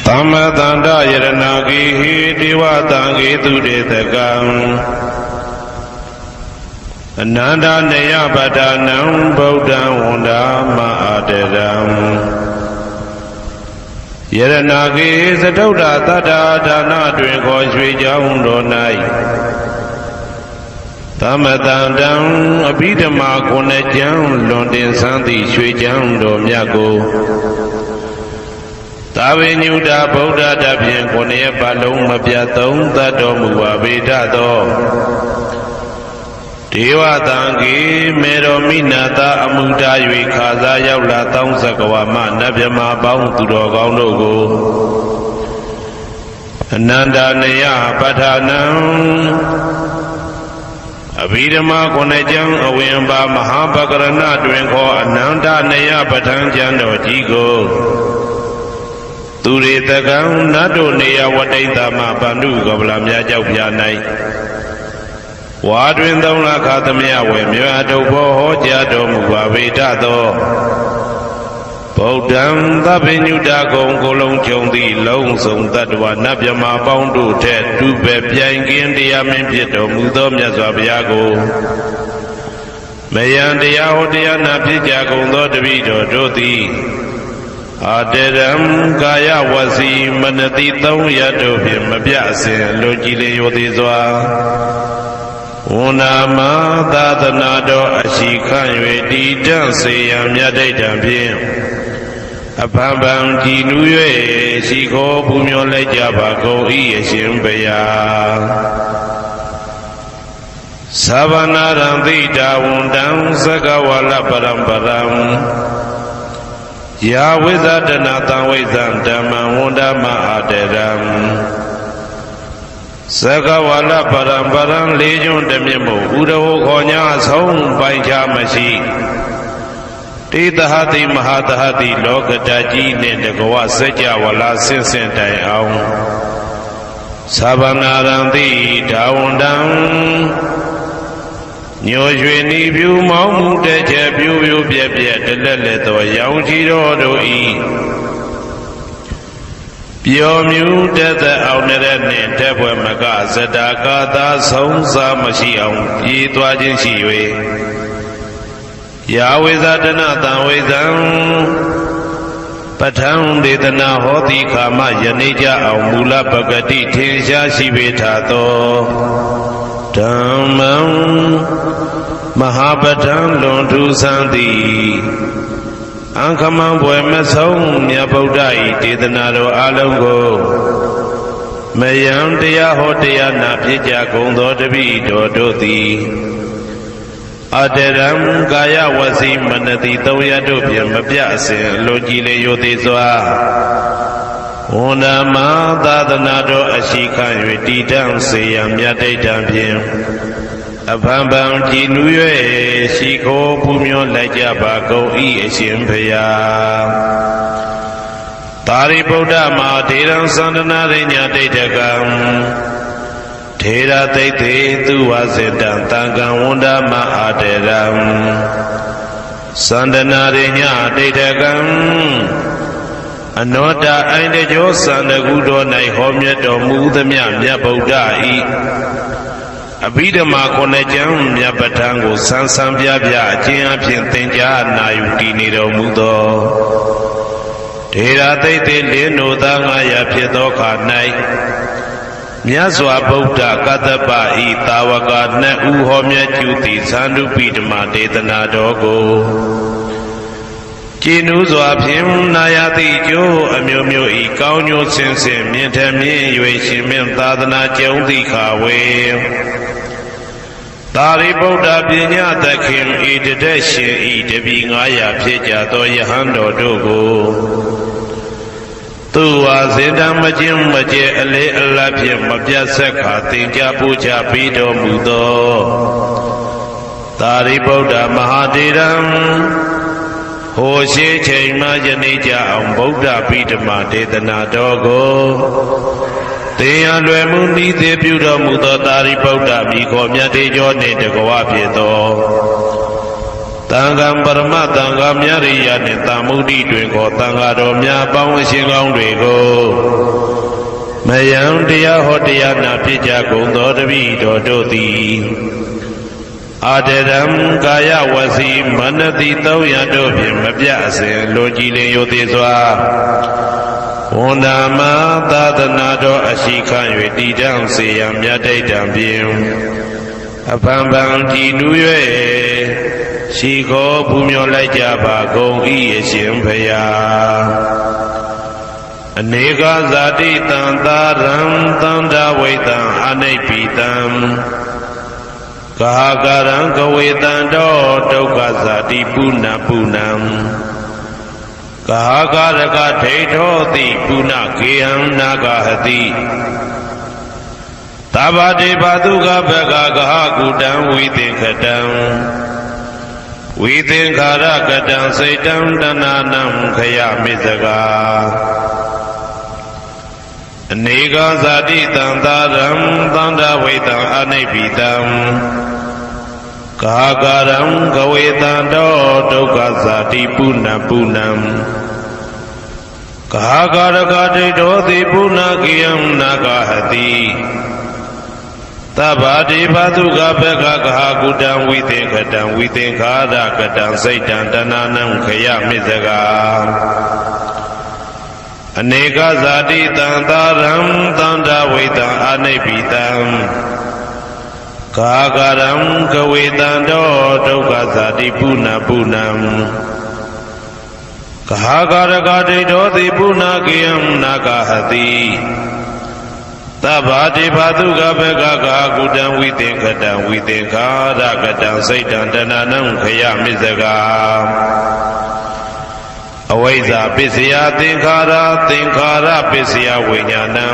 Tamma tanda yaranagi diva tangi tudetagam Ananda neya badanam Buddha wanda ma'aderam Yaranagi sadauda tada dana twin ko shwe jaung do nai Tamma tandam abhidhamma kone jang londin santi shwe jaung do myako Tawe nyuda Buddha dabyen kone balong mapyatong tato muwa vedato Dewa tangi mero minata amuda yui khaza yaula taung sakawa ma nabhyama baung tudo kaung do ko Ananda neya padhanam Abhidhamma kone jang awinba mahapakarana twin ko Ananda neya padhan jang do jigo Turi tagang nado neya wadaita ma bandu gabla mya jauk pya nai Wadwin thong la khatamya we mya do bo ho ja do mu ba veda to Buddham Tabinyuda gong kolong chong ti long song tatwa nabhyama paung do the tu be pyain kinတရားမင်းဖြစ်တော်မူသောမြတ်စွာဘုရားကိုမယံတရားဟောတရားနာဖြစ်ကြကုန်သောတပည့်တော်တို့သည်Aderam kaya wasi manati tong yado phim mapyasin lo ji le yo thi swa Unama dadana do ashi khan yue ti tan se yan myat dait tan phim Aphan phan ji nu yue shi kho phu myo lai ja ba kaung I a shin Bhuyan Savanaram thita wundam sakawala paramparam Ya wizadana tawizam dhamma wunda ma'aderam Sakawala paramparam lejun dhamyamu Udaho konya song paincha mashi Titahati mahatahati lokataji nendagawa sajawala sinsin tai aung Savanaram thita wundam Nhyo shwe ni pyu maung mu te che pyu pyu pye pye te let let to yaung chi ro do I Pyo myu te te aung nere nin te pwe maka zeta ka ta song sa mashi aung Pye twa chin shi yue Ya wizadana tan wizam Pathan vedana hoti kama yanija aung mula bhagati thin sha shi ve tha to Dhammam Mahabhadam Lontu Santi Ankamam Bwe Masong Nya Buddha I Dedanaro Alongo Mayam Daya Hotaya Na Pyeja Gong Do Tabi Do Do Ti Aderam Kaya Wasi Manati Tawya Do Pya Mapyasin Lo Ji Le Yo Te Swa Unama Dadanado Ashika Yue Tang Seyam Myat Tan Phim Aphan phan ji nu yue shi kho phu myo lai ja ba kaung I a shin Bhuyan Tari Buddha ma Theram Sandana Rinya Daitakam Thera Daite Tu Vasintam Tangam Wunda ma'aderam Sandana Rinya Daitakam Anoda ainde jo sandagu do nai ho myat tor mu thamya myat Buddha I Abhidhamma kone jang myat pathan ko san san pya pya achin aphin thing ja na yu ti ne tor mu tho Thera Daite lin no tha 500 phit tho kha nai Myat swa Buddha Kattappa I Tawaka 2 ဦးဟောမြတ်ကျူသည်Sandupidhamma Dedanaတော်ကိုChi nu zwa phim nayati jo amyo myo I kaung nyo sin sin myin the myin yue shin min thadana chaung thi kha we Tari Buddha Pinya Takhin I Tadet Shin I Tabi 500 phit ja tho yahan tor do ko Tu wa Sintam Machin Mache Ale Alat phit mapyat sat kha thingja puja pi tor mu tho Tari Buddha Mahatheram Ho she chain ma yane ja aung Buddha Bidhamma Dedana tor ko Teyan lwe mu ni the pyu tor mu tho Tari Buddha mi kho myat te jo ne takawa phit tho Tangam Parama Tangam Myariya ne Tamudi twin ko Tanga do mya paung a shin kaung twi ko မယံတရားဟောတရားနာဖြစ်ကြကုန်သောတပည့်တော်တို့သည်အာတရံကာယဝစီမနတိသုံးရတို့ဖြင့်မပြအစဉ်လွန်ကြည်လင်ရိုသေစွာဝန်နာမသာသနာတော်အရှိခံ၍တည်တံ့စေရန်မြတ်တိတ်တံဖြင့်အဖန်ဖန်ကြည်နူး၍ရှိခေါ်ပူမျောလိုက်ကြပါကုန်၏အရှင်ဘုရားအနေကဇာတိတံသာရံသန္တာဝိတံအနိဗ္ဗိတံကာကရံကဝေတံတောဒုက္ခဇာတိပုဏ္ဏပုဏ္ဏံကာကရကဒိဋ္ဌောတိပုဏ္ဏကေယံနာဂဟတိသဗ္ဗတေဘသုကဘဂဂဟကုတံဝိသင်္ခတံဝိသင်္ခာရကတံစိတ်တံတဏနံခယမိစကာအနေကဇာတိတံသာရံသန္တာဝိတံအနိဗ္ဗိတံကာကရံကဝေတံတောဒုက္ခဇာတိပုဏ္ဏပုဏ္ဏံကာကရကဒိဋ္ဌောတိပုဏ္ဏကေယံနာဂဟတိသဗ္ဗတိဘသုကဘဂဂဟကုတံဝိသင်္ခတံဝိသင်္ခာရကတံစိတ်တံတဏနံခယမိစကာအနေကဇာတိတံသာရံသန္တာဝိတံအနိဗ္ဗိတံကာကရံကဝေတံတောဒုက္ခဇာတိပုဏ္ဏပုဏ္ဏံကာကရကဒိဋ္ဌောတိပုဏ္ဏကေယံနာဂဟတိသဗ္ဗတိဘသုကဘဂဂကုတံဝိသင်္ခတံဝိသင်္ခာရကတံစိတ်တံတဏနံခယမိစကာအဝိဇ္ဇာပစ္စယသင်္ခါရသင်္ခါရပစ္စယဝိညာဏံ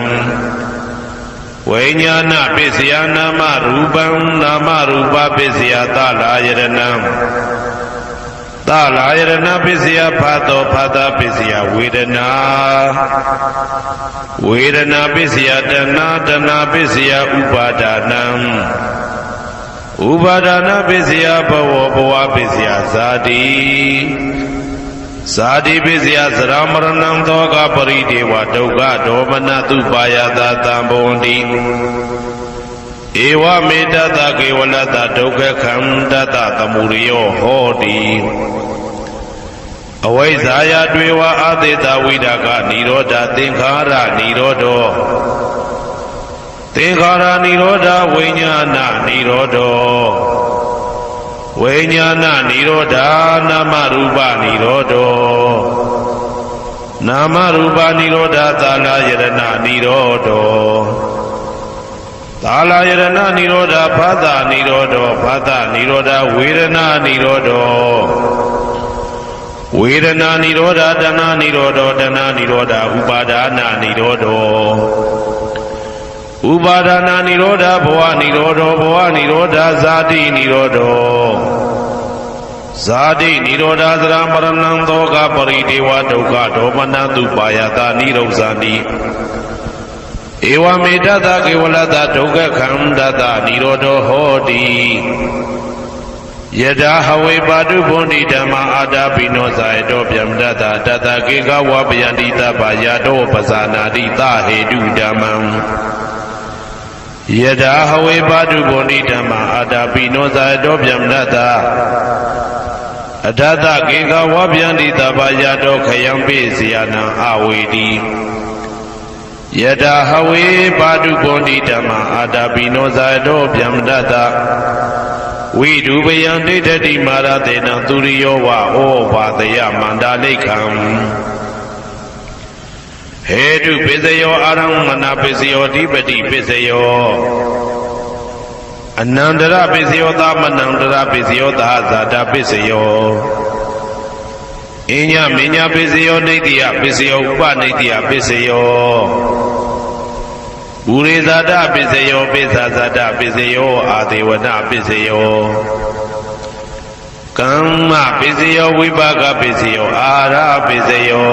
ဝိညာဏပစ္စယနာမရူပံနာမရူပပစ္စယသလာယရဏံသလာယရဏပစ္စယဖာတောဖာတာပစ္စယဝေဒနာဝေဒနာပစ္စယတဏတဏပစ္စယဥပါဒနံဥပါဒနာပစ္စယဘဝဘဝပစ္စယဇာတိဇာတိပစ္စယသရမရဏံသောကပရိဒေဝဒုက္ခဒေါမနတုပါယတာတံဘုံတိဧဝမေတ္တကေဝလတဒုက္ခခန္တတသမုရိယောဟောတိအဝိဇ္ဇာယတွေဝအာသေတဝိဒကနိရောဓသင်္ခါရနိရောဓောသင်္ခါရနိရောဓဝိညာဏနိရောဓောဝိညာဏနိရောဓနာမရူပနိရောဓောနာမရူပနိရောဓသာလယရဏနိရောဓောသာလယရဏနိရောဓဖသနိရောဓောဖသနိရောဓဝေဒနာနိရောဓောဝေဒနာနိရောဓတဏနိရောဓောတဏနိရောဓဥပါဒနာနိရောဓောဥပါဒနာနိရောဓဘဝနိရောဓဘဝနိရောဓဇာတိနိရောဓဇာတိနိရောဓသရမရဏံသောကပရိဒေဝဒုက္ခဒေါမနတုပါယတာနိရောဇာတိဧဝမေတ္တကေဝလတဒုက္ခခန္တတနိရောဓဟောတိယထာဟဝေပါတုဘုန်တိဓမ္မာအာတာပိနောဇာယတောဗျမတတတတကေကဝပယန္တိတပယတောပဇာနာတိသဟေတုဓမ္မံယထာဟဝေပါတုဘုန်တိဓမ္မာအာတာပိနောဇာယတောဗျမတတအထတကေကဝပယန္တိတပယတောခယံပိစီယနံအဝေတိယထာဟဝေပါတုဘုန်တိဓမ္မာအာတာပိနောဇာယတောဗျမတတဝိဒုပယံဒိဋ္ဌတိမာရတေနံသူရိယောဝဩဘာတယမန္တာလိခံဟေတုပစ္စယောအာရမဏပစ္စယောဓိပတိပစ္စယောအနန္တရပစ္စယောသမနန္တရပစ္စယောသဇာတပစ္စယောအညမညပစ္စယောနိတ္တိယပစ္စယောဥပနိတ္တိယပစ္စယောဥရိဇာတပစ္စယောပိစ္ဆာဇာတပစ္စယောအာဒေဝနာပစ္စယောကမ္မပစ္စယောဝိပါကပစ္စယောအာရပစ္စယော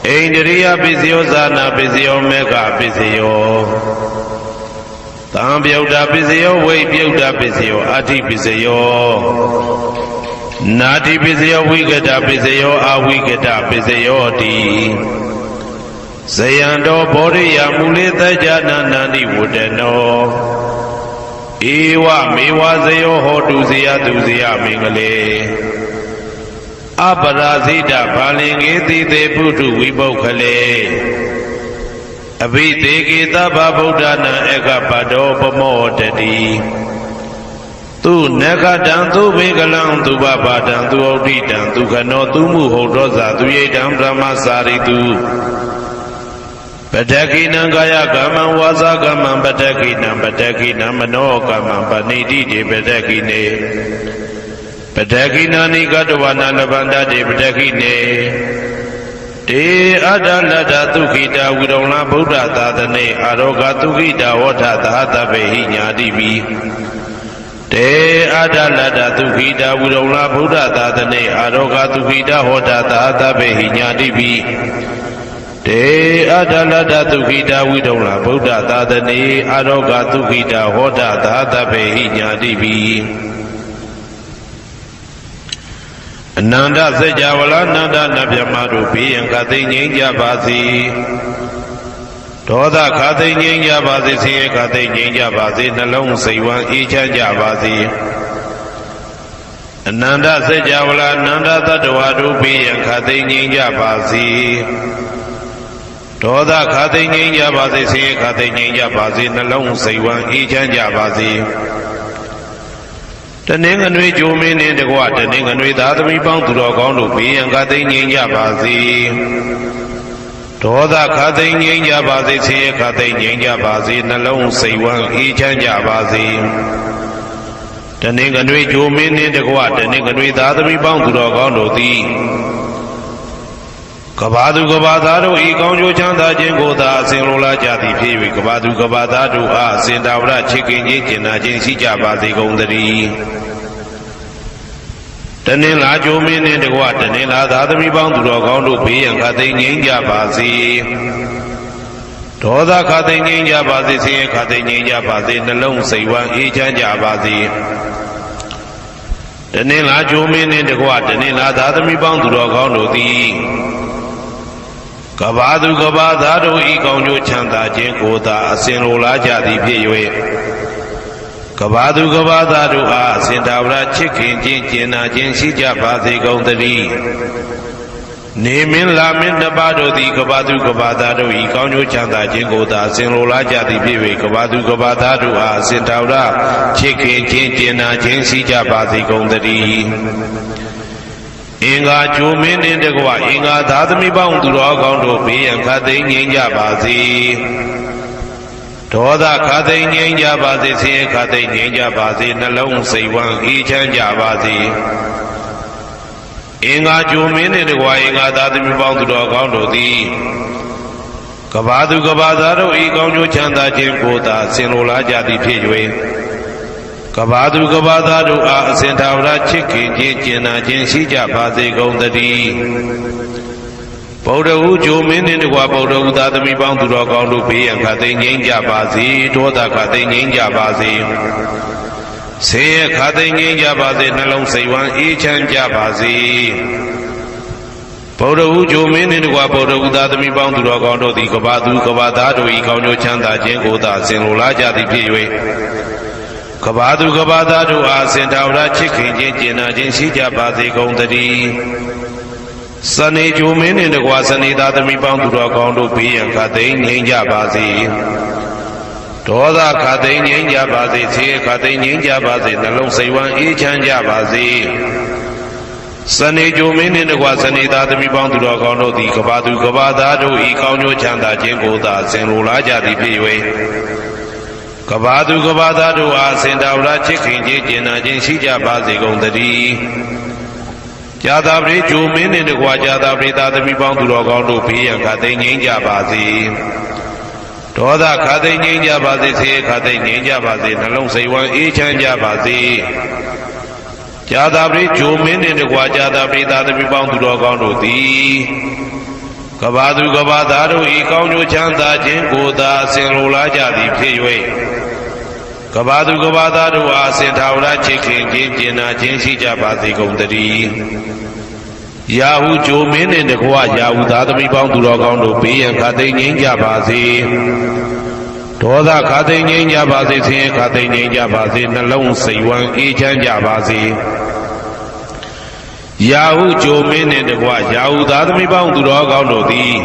ဣန္ဒြိယပစ္စယောဇာနာပစ္စယောမေဃပစ္စယောသံပြုတ်တာပစ္စယောဝိပြုတ်တာပစ္စယောအာတိပစ္စယောနာတိပစ္စယောဝိကတပစ္စယောအာဝိကတပစ္စယောတိဇ ယံတောဘောရိယမူလေသัจ jana နန္တိဝတ္တနောဧဝမေဝဇယောဟောတုဇယတုဇယမင်္ဂလေအပရာဇိတဘာလင်္ကေတိတေပုထုဝိပုခ္ခလေအဘိသေကေသဗ္ဗဗုဒ္ဓနာဧကပတောပမောတတိသူနဂတံသူဘေကလံသူဘပါတံသူဩဋ္ဌိတံသူခနောသူမှုဟုတ်သောဇာသူရိတံဗြဟ္မစာရိတုပတ္တကိနံကာယကမ္မံဝါစာကမ္မံပတ္တကိနံပတ္တကိနံမနောကမ္မံပဏိတိတိပတ္တကိနေပတ္တကိနာနိကတဝနာလဗန္တတိပတ္တကိနေတေအတ္တလတ္တသုခိတာဝိရုံလဗုဒ္ဓသာသနေအာရောဂသုခိတာဝဋ္ဌသာသဗ္ဗေဟိညာတိပိတေအတ္တလတ္တသုခိတာဝိရုံလဗုဒ္ဓသာသနေအာရောဂသုခိတာဟောတာသာသဗ္ဗေဟိညာတိပိတေအတ္တလတ္တသုခိတာဝိရုံလဗုဒ္ဓသာသနေအာရောဂသုခိတာဟောတာသာသဗ္ဗေဟိညာတိပိအနန္တစัจ java လာနန္ဒနဗျမတို့ဘေးရန်ခသိငြိမ်းကြပါစေဒေါသခသိငြိမ်းကြပါစေဆင်းရဲခသိငြိမ်းကြပါစေနှလုံးစိတ်ဝမ်းအေးချမ်းကြပါစေအနန္တစัจ java လာနန္ဒတတ္တဝါတို့ဘေးရန်ခသိငြိမ်းကြပါစေဒေါသခသိငြိမ်းကြပါစေဆင်းရဲခသိငြိမ်းကြပါစေနှလုံးစိတ်ဝမ်းအေးချမ်းကြပါစေတနင်္ဂနွေဂျိုမင်းနှင့်တကွတနင်္ဂနွေသားသမီးပေါင်းသူတော်ကောင်းတို့ဘေးရန်ခသိငြိမ်းကြပါစေဒေါသခသိငြိမ်းကြပါစေဆင်းရဲခသိငြိမ်းကြပါစေနှလုံးစိတ်ဝမ်းအေးချမ်းကြပါစေတနင်္ဂနွေဂျိုမင်းနှင့်တကွတနင်္ဂနွေသားသမီးပေါင်းသူတော်ကောင်းတို့သည်ကဘာသူကဘာသားတို့ဤကောင်းကျိုးချမ်းသာခြင်းကိုသာအစဉ်လိုလားကြသည်ဖြစ်၍ကဘာသူကဘာသားတို့အားအစဉ်တာဝရချစ်ခင်ခြင်းကျင်နာခြင်းရှိကြပါစေကုန်သတည်းတနင်္လာကျိုးမင်းနှင့်တကွတနင်္လာသားသမီးပေါင်းသူတော်ကောင်းတို့ဘေးရန်ခသိငြိမ်းကြပါစေဒေါသခသိငြိမ်းကြပါစေဆင်းရဲခသိငြိမ်းကြပါစေနှလုံးစိတ်ဝမ်းအေးချမ်းကြပါစေတနင်္လာကျိုးမင်းနှင့်တကွတနင်္လာသားသမီးပေါင်းသူတော်ကောင်းတို့သည်ကဘာသူကဘာသားတို့ဤကောင်းကျိုးချမ်းသာခြင်းကိုသာအစဉ်လိုလားကြသည်ဖြစ်၍ကဘာသူကဘာသားတို့အားအစဉ်တာဝရချစ်ခင်ခြင်းကျင်နာခြင်းရှိကြပါစေကုန်သတည်းနေမင်းလာမင်းတပါးတို့သည်ကဘာသူကဘာသားတို့ဤကောင်းကျိုးချမ်းသာခြင်းကိုသာအစဉ်လိုလားကြသည်ဖြစ်၍ကဘာသူကဘာသားတို့အားအစဉ်တာဝရချစ်ခင်ခြင်းကျင်နာခြင်းရှိကြပါစေကုန်သတည်းအင်္ဂါကျိုးမင်းနှင့်တကွအင်္ဂါသားသမီးပေါင်းသူတော်ကောင်းတို့ဘေးရန်ခသိငြိမ်းကြပါစေဒေါသခသိငြိမ်းကြပါစေဆင်းရဲခသိငြိမ်းကြပါစေနှလုံးစိတ်ဝမ်းအေးချမ်းကြပါစေအင်္ဂါကျိုးမင်းနှင့်တကွအင်္ဂါသားသမီးပေါင်းသူတော်ကောင်းတို့သည်ကဘာသူကဘာသားတို့ဤကောင်းကျိုးချမ်းသာခြင်းကိုသာဆင်လိုလားကြသည်ဖြစ်၍ကဘာသူကဘာသားတို့အားအစဉ်တာဝရချစ်ခင်ခြင်းကျင်နာခြင်းရှိကြပါစေကုန်သတည်းဗုဒ္ဓဟူဂျိုမင်းနှင့်တကွဗုဒ္ဓဟူသားသမီးပေါင်းသူတော်ကောင်းတို့ဘေးရန်ခသိငြိမ်းကြပါစေဒေါသခသိငြိမ်းကြပါစေဆင်းရဲခသိငြိမ်းကြပါစေနှလုံးစိတ်ဝမ်းအေးချမ်းကြပါစေဗုဒ္ဓဟူဂျိုမင်းနှင့်တကွဗုဒ္ဓဟူသားသမီးပေါင်းသူတော်ကောင်းတို့သည်ကဘာသူကဘာသားတို့ဤကောင်းကျိုးချမ်းသာခြင်းကိုသာဆင်လိုလားကြသည်ဖြစ်၍ကဘာသူကဘာသားတို့အားစင်တာဝရချစ်ခင်ခြင်းကျင်နာခြင်းရှိကြပါစေကုန်သတည်းစနေဂျိုမင်းနှင့်တကွစနေသားသမီးပေါင်းသူတော်ကောင်းတို့ဘေးရန်ခသိငြိမ်းကြပါစေဒေါသခသိငြိမ်းကြပါစေဆင်းရဲခသိငြိမ်းကြပါစေနှလုံးစိတ်ဝမ်းအေးချမ်းကြပါစေစနေဂျိုမင်းနှင့်တကွစနေသားသမီးပေါင်းသူတော်ကောင်းတို့သည်ကဘာသူကဘာသားတို့ဤကောင်းကျိုးချမ်းသာခြင်းကိုသာဆင်လိုလားကြသည်ဖြစ်၍ကဘာသူကဘာသားတို့အားစင်တာဝရချစ်ခင်ခြင်းကျင်နာခြင်းရှိကြပါစေကုန်သတည်းကြာသာပရိဂျိုမင်းနှင့်တကွာကြာသာပရိသားသမီးပေါင်းသူတော်ကောင်းတို့ဘေးရန်ခသိငြိမ်းကြပါစေဒေါသခသိငြိမ်းကြပါစေဆင်းရဲခသိငြိမ်းကြပါစေနှလုံးစိတ်ဝမ်းအေးချမ်းကြပါစေကြာသာပရိဂျိုမင်းနှင့်တကွာကြာသာပရိသားသမီးပေါင်းသူတော်ကောင်းတို့သည်ကဘာသူကဘာသားတို့ဤကောင်းကျိုးချမ်းသာခြင်းကိုသာအစဉ်လိုလားကြသည်ဖြစ်၍ကဘာသူကဘာသားတို့အားအစဉ်ထာဝရချစ်ခင်ခြင်းကျင်နာခြင်းရှိကြပါစေကုန်သတည်း ရာဟုဂျိုမင်းနှင့်တကွရာဟုသားသမီးပေါင်းသူတော်ကောင်းတို့ဘေးရန်ခါသိမ်းငြိမ်းကြပါစေဒေါသခါသိမ်းငြိမ်းကြပါစေဆင်းရဲခါသိမ်းငြိမ်းကြပါစေနှလုံးစိတ်ဝမ်းအေးချမ်းကြပါစေရာဟုဂျိုမင်းနှင့်တကွရာဟုသားသမီးပေါင်းသူတော်ကောင်းတို့သည်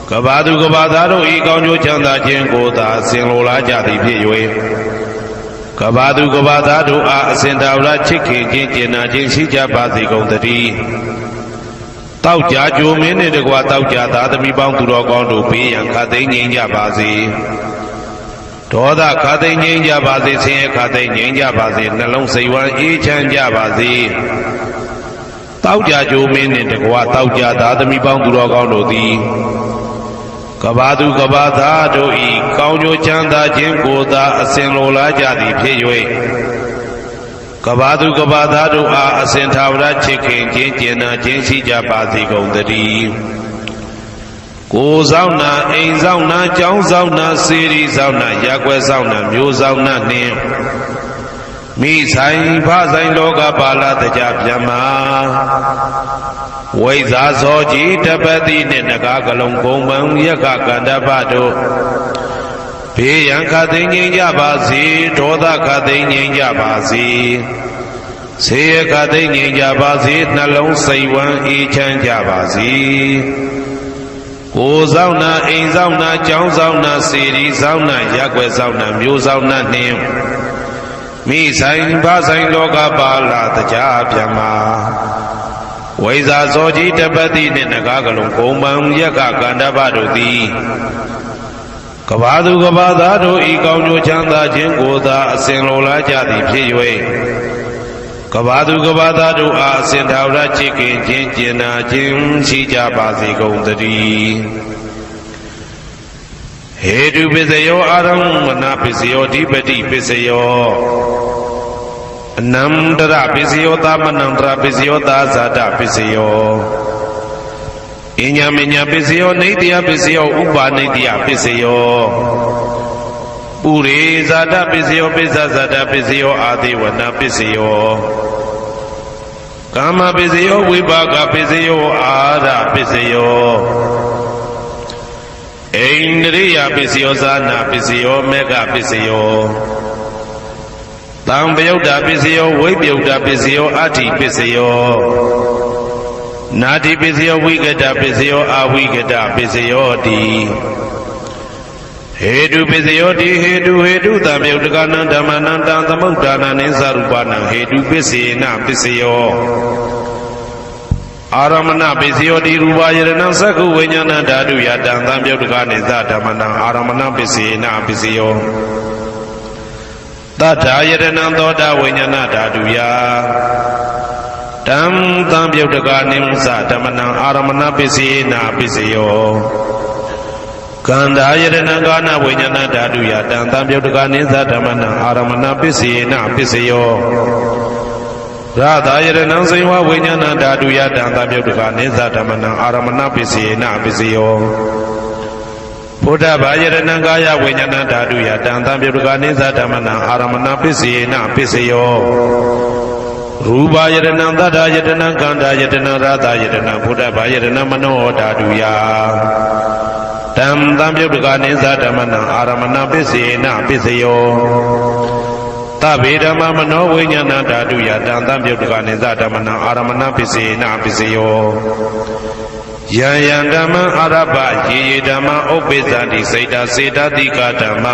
ကဘာသူကဘာသားတို့ဤကောင်းကျိုးချမ်းသာခြင်းကိုသာဆင်လိုလားကြသည်ဖြစ်၍ကဘာသူကဘာသားတို့အားအစဉ်တော်ရာချစ်ခင်ခြင်းကျင်နာခြင်းရှိကြပါစေကုန်သတည်းတောက်ကြကြိုမင်းနှင့်တကွတောက်ကြသားသမီးပေါင်းသူတော်ကောင်းတို့ဘေးရန်ခါသိမ်းငြိမ်းကြပါစေဒေါသခါသိမ်းငြိမ်းကြပါစေဆင်းရဲခါသိမ်းငြိမ်းကြပါစေနှလုံးစိတ်ဝမ်းအေးချမ်းကြပါစေတောက်ကြကြိုမင်းနှင့်တကွတောက်ကြသားသမီးပေါင်းသူတော်ကောင်းတို့သည်ကဘာသူကဘာသားတို့ဤကောင်းကျိုးချမ်းသာခြင်းကိုသာအစဉ်လိုလားကြသည်ဖြစ်၍ကဘာသူကဘာသားတို့အားအစဉ်ထာဝရချစ်ခင်ခြင်းကျင်နာခြင်းရှိကြပါစေကုန်သတည်းကိုယ်ဆောင်နာအိမ်ဆောင်နာကျောင်းဆောင်နာစေရီဆောင်နာရက်ွယ်ဆောင်နာမျိုးဆောင်နာနှင့်မိဆိုင်ဖဆိုင်လောကပါဠတကြပြမဝိဇာဇောကြီးတပတိနှင့်နဂါကလုံးကုံပံယက္ခကန္တပတို့ဘေးရန်ခတ်သိမ်းငြိမ်းကြပါစေဒေါသခတ်သိမ်းငြိမ်းကြပါစေဆေးရခတ်သိမ်းငြိမ်းကြပါစေနှလုံးစိတ်ဝမ်းအေးချမ်းကြပါစေကိုယ်ဆောင်နာအိမ်ဆောင်နာကျောင်းဆောင်နာစေရီဆောင်နာရက်ွယ်ဆောင်နာမျိုးဆောင်နာနှင့်မိဆိုင်ဖဆိုင်လောကပါဠတကြပြမဝိဇာဇောကြီးတပတိနှင့်နဂါကလုံးကုံပံယက္ခကန္တပတို့သည်ကဘာသူကဘာသားတို့ဤကောင်းကျိုးချမ်းသာခြင်းကိုသာအစဉ်လိုလားကြသည်ဖြစ်၍ကဘာသူကဘာသားတို့အားအစဉ်ထာဝရချစ်ခင်ခြင်းကျင်နာခြင်းရှိကြပါစေကုန်သတည်းဟေတုပစ္စယောအာရမဏပစ္စယောဓိပတိပစ္စယောအနန္တရပစ္စယောသမနန္တရပစ္စယောသာဇာတပစ္စယောအညမညပစ္စယောနေတယပစ္စယောဥပါနေတယပစ္စယောပုရိဇာတပစ္စယောပိစ္ဆဇာတပစ္စယောအာတိဝနပစ္စယောကာမပစ္စယောဝိပါကပစ္စယောအာရပစ္စယောဣန္ဒြိယပစ္စယောဇာနာပစ္စယောမေဃပစ္စယောတံပယုတ်တာပစ္စယောဝိပယုတ်တာပစ္စယောအဋ္ဌိပစ္စယောနာတိပစ္စယောဝိကတပစ္စယောအဝိကတပစ္စယောတိဟေတုပစ္စယောတိဟေတုတံပယုတ်တကနံဓမ္မနံတံသမုဒ္ဒါနံနိသရူပနံဟေတုပစ္စေနပစ္စယောအာရမဏပစ္စယောတိရူပယရဏံသက္ခုဝိညာဏဓာတုယတံသံပယုတ်တကနိသဓမ္မနံအာရမဏပစ္စေနပစ္စယောတထာယရဏံသောတာဝိညာဏဓာတုယတံသံပယုတ်တကနိသဓမ္မနံအာရမဏပစ္စေနပစ္စယောကန္တာယရဏံကာနဝိညာဏဓာတုယတံသံပယုတ်တကနိသဓမ္မနံအာရမဏပစ္စေနပစ္စယောရသာယရဏံဇိဝဝိညာဏဓာတုယတံသံပယုတ်တကနိသဓမ္မနံအာရမဏပစ္စေနပစ္စယောဘုဒ္ဓဘာယရဏံကာယဝိညာဏဓာတုယတံသံပယုတ်တကနိသဓမ္မနံအာရမဏပစ္စေနပစ္စယောရူပယရဏံသတ္တယတနံကန္တာယတနံရသာယတနံဘုဒ္ဓဘာယရဏံမနောဓာတုယတံသံပယုတ်တကနိသဓမ္မနံအာရမဏပစ္စေနပစ္စယောသဗ္ဗေဓမ္မမနောဝိညာဏဓာတုယတံသံပယုတ်တကနိသဓမ္မနံအာရမဏပစ္စေနပစ္စယောယံယံဓမ္မအာရပယေယေဓမ္မဥပ္ပိသတိစိတ်တစေတတိကဓမ္မ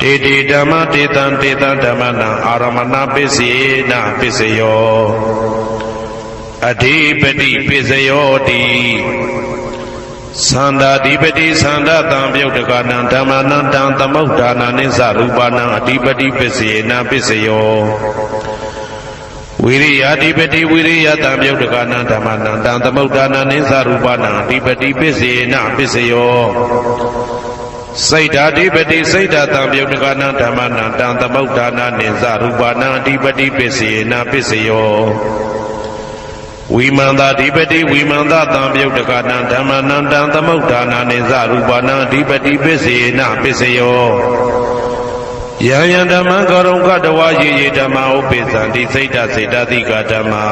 တေတေဓမ္မတေတံဓမ္မနံအာရမဏပစ္စေနပစ္စယောအဓိပတိပစ္စယောတိသန္တာဓိပတိသန္တာတံပယုတ်တကနံဓမ္မနံတံသမုဒ္ဒါနာနိသရူပနံအဓိပတိပစ္စေနပစ္စယောဝိရိယဓိပတိဝိရိယတံပယုတ်တကနံဓမ္မနံတံသမုဒ္ဒါနာနိသရူပနံအဓိပတိပစ္စေနပစ္စယောစိတ်ဓာဓိပတိစိတ်ဓာတံပယုတ်တကနံဓမ္မနံတံသမုဒ္ဒါနာနိသရူပနံအဓိပတိပစ္စေနပစ္စယောဝိမန္တာဓိပတိဝိမန္တာတံပယုတ်တကနံဓမ္မနံတံသမုဒ္ဒါနာနိသရူပနံအဓိပတိပစ္စေနပစ္စယော ယံယံဓမ္မံကရုံကတဝယေယေဓမ္မဥပိသံတိစိတ်တစေတသိကဓမ္မာ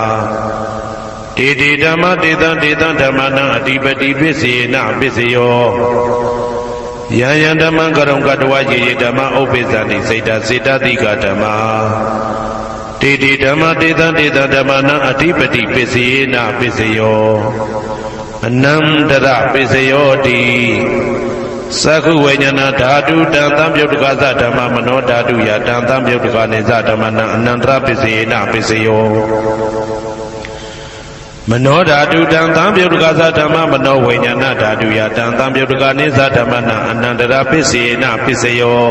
တေတေဓမ္မတေတံတေတံဓမ္မနံအတိပတိပစ္စေနပစ္စယောယံယံဓမ္မံကရုံကတဝယေယေဓမ္မဥပိသံတိစိတ်တစေတသိကဓမ္မာတေတေဓမ္မတေတံတေတံဓမ္မနံအတိပတိပစ္စေနပစ္စယောအနန္တရပစ္စယောတိသက္ခုဝိညာဏဓာတုတံသံပြုတ်တကသဓမ္မမနောဓာတုယတံသံပြုတ်တကနေသဓမ္မနံအနန္တရပစ္စေနပစ္စယောမနောဓာတုတံသံပြုတ်တကသဓမ္မမနောဝိညာဏဓာတုယတံသံပြုတ်တကနေသဓမ္မနံအနန္တရပစ္စေနပစ္စယော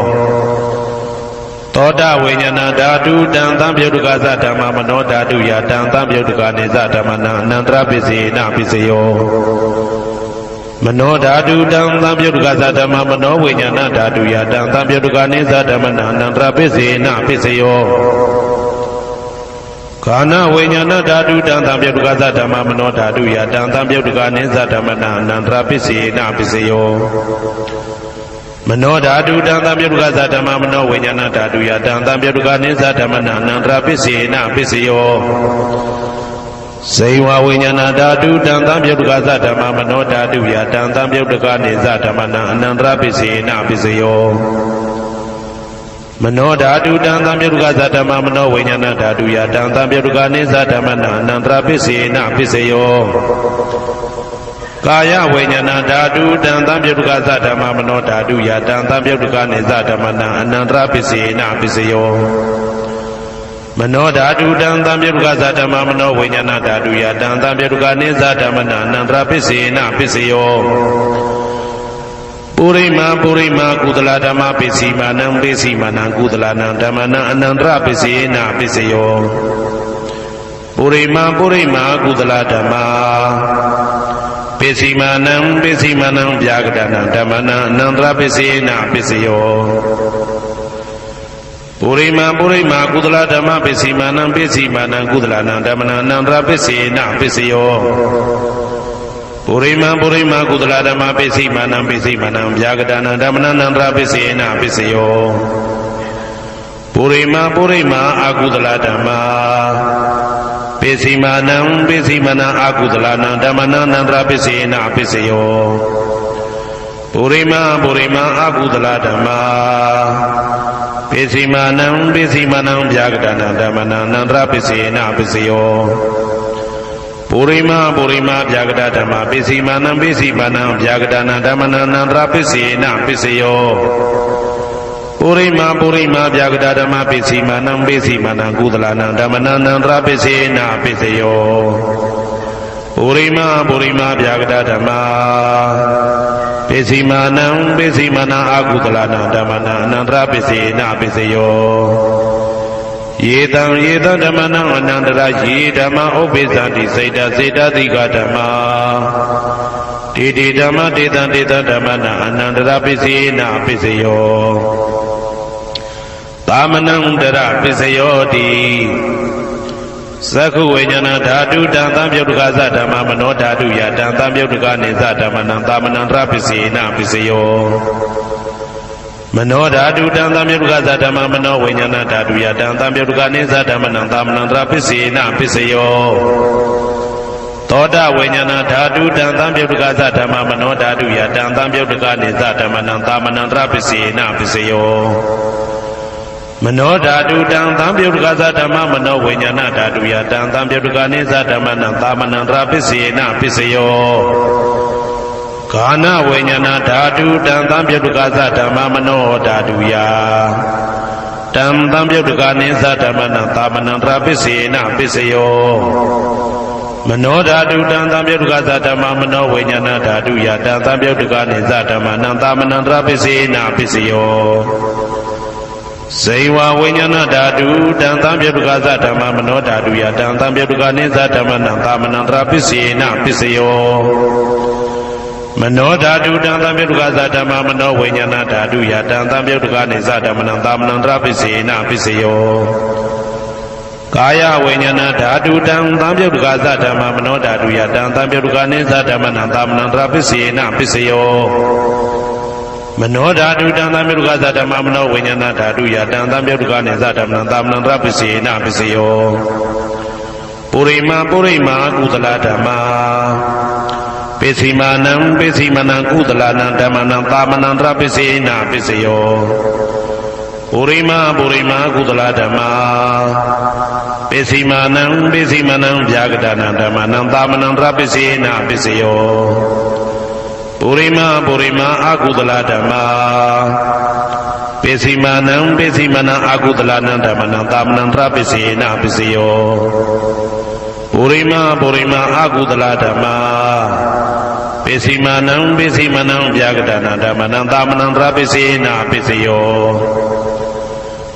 သောတဝိညာဏဓာတုတံသံပြုတ်တကသဓမ္မမနောဓာတုယတံသံပြုတ်တကနေသဓမ္မနံအနန္တရပစ္စေနပစ္စယောမနောဓာတုတံသံပြုတ်တကသဓမ္မမနောဝိညာဏဓာတုယတံသံပြုတ်တကနေသဓမ္မနံအနန္တရပစ္စေနပစ္စယောခန္ဓာဝိညာဏဓာတုတံသံပြုတ်တကသဓမ္မမနောဓာတုယတံသံပြုတ်တကနေသဓမ္မနံအနန္တရပစ္စေနပစ္စယောမနောဓာတုတံသံပြုတ်တကသဓမ္မမနောဝိညာဏဓာတုယတံသံပြုတ်တကနေသဓမ္မနံအနန္တရပစ္စေနပစ္စယောဇေဝဝိညာဏဓာတုတံသံပြုတ်တကသဓမ္မမနောဓာတုယတံသံပြုတ်တကနေသဓမ္မနံအနန္တရပစ္စေနပစ္စယောမနောဓာတုတံသံပြုတ်တကသဓမ္မမနောဝိညာဏဓာတုယတံသံပြုတ်တကနေသဓမ္မနံအနန္တရပစ္စေနပစ္စယောကာယဝိညာဏဓာတုတံသံပြုတ်တကသဓမ္မမနောဓာတုယတံသံပြုတ်တကနေသဓမ္မနံအနန္တရပစ္စေနပစ္စယောမနောဓာတုတံသံပြုတ်တကသဓမ္မမနောဝိညာဏဓာတုယတံသံပြုတ်တကနေသဓမ္မနံအနန္တရပစ္စေနပစ္စယောပုရိမာကုသလဓမ္မပစ္စည်းမာနံပစ္စည်းမာနံကုသလနံဓမ္မနံအနန္တရပစ္စေနပစ္စယောပုရိမာကုသလဓမ္မပစ္စည်းမာနံဗျာကတနံဓမ္မနံအနန္တရပစ္စေနပစ္စယောပုရိမာကုသလဓမ္မပစ္စည်းမာနံကုသလနံဓမ္မနံအနန္တရပစ္စေနပစ္စယောပုရိမာကုသလဓမ္မပစ္စည်းမာနံဗျာကတနံဓမ္မနံအနန္တရပစ္စေနပစ္စယောပုရိမာအကုသလဓမ္မပစ္စည်းမာနံအကုသလနံဓမ္မနံအနန္တရပစ္စေနပစ္စယောပုရိမာအကုသလဓမ္မပစ္စည်းမာနံဗျာကတနံဓမ္မနံအနန္တရပစ္စေနပစ္စယောပုရိမာဗျာကတဓမ္မပစ္စည်းမာနံဗျာကတနံဓမ္မနံအနန္တရပစ္စေနပစ္စယောပုရိမာဗျာကတဓမ္မပစ္စည်းမာနံကုသလနံဓမ္မနံအနန္တရပစ္စေနပစ္စယောပုရိမာဗျာကတဓမ္မပစ္စည်းမာနံအကုသလနံဓမ္မနံအနန္တရပစ္စေနပစ္စယောယေတံဓမ္မနံအနန္တရယေဓမ္မဥပိသတိစေတသိကဓမ္မာတေတေဓမ္မတေတံဓမ္မနံအနန္တရပစ္စေနပစ္စယောသာမနန္တရပစ္စယောတိသက္ခုဝိညာဏဓာတုတံသံပြုတ်တကသဓမ္မမနောဓာတုယတံသံပြုတ်တကနေသဓမ္မနံသာမနန္တရပစ္စေနပစ္စယောမနောဓာတုတံသံပြုတ်တကသဓမ္မမနောဝိညာဏဓာတုယတံသံပြုတ်တကနေသဓမ္မနံသာမနန္တရပစ္စေနပစ္စယောသောတဝိညာဏဓာတုတံသံပြုတ်တကသဓမ္မမနောဓာတုယတံသံပြုတ်တကနေသဓမ္မနံသာမနန္တရပစ္စေနပစ္စယောမနောဓာတုတံသံပြုတ်တကသဓမ္မမနောဝိညာဏဓာတုယတံသံပြုတ်တကနေသဓမ္မနံသာမနန္တရပစ္စေနပစ္စယောခန္ဓာဝိညာဏဓာတုတံသံပြုတ်တကသဓမ္မမနောဓာတုယတံသံပြုတ်တကနေသဓမ္မနံသာမနန္တရပစ္စေနပစ္စယောမနောဓာတုတံသံပြုတ်တကသဓမ္မမနောဝိညာဏဓာတုယတံသံပြုတ်တကနေသဓမ္မနံသာမနန္တရပစ္စေနပစ္စယောဇေဝဝိညာဏဓာတုတံသံပြုတ်တကသဓမ္မမနောဓာတုယတံသံပြုတ်တကနေသဓမ္မနံသာမနန္တရပစ္စေနပစ္စယောမနောဓာတုတံသံပြုတ်တကသဓမ္မမနောဝိညာဏဓာတုယတံသံပြုတ်တကနေသဓမ္မနံသာမနန္တရပစ္စေနပစ္စယောကာယဝိညာဏဓာတုတံသံပြုတ်တကသဓမ္မမနောဓာတုယတံသံပြုတ်တကနေသဓမ္မနံသာမနန္တရပစ္စေနပစ္စယော မနောဓာတုတံသမြုတ္တကသဓမ္မမနောဝိညာဏဓာတုယတံသမြုတ္တကနေသဓမ္မံသာမဏံတပစ္စေနပစ္စယောပုရိမာကုသလဓမ္မာပိစိမာနံကုသလနံဓမ္မနံသာမဏံတပစ္စေနပစ္စယောပုရိမာကုသလဓမ္မာပိစိမာနံဗျာဂဒနံဓမ္မနံသာမဏံတပစ္စေနပစ္စယောပုရိမာအကုသလဓမ္မာပိစိမာနံအကုသလနံဓမ္မနံသာမဏံတပစ္စေနပစ္စယောပုရိမာအကုသလဓမ္မာပိစိမာနံဗျာဂဒနံဓမ္မနံသာမဏံတပစ္စေနပစ္စယော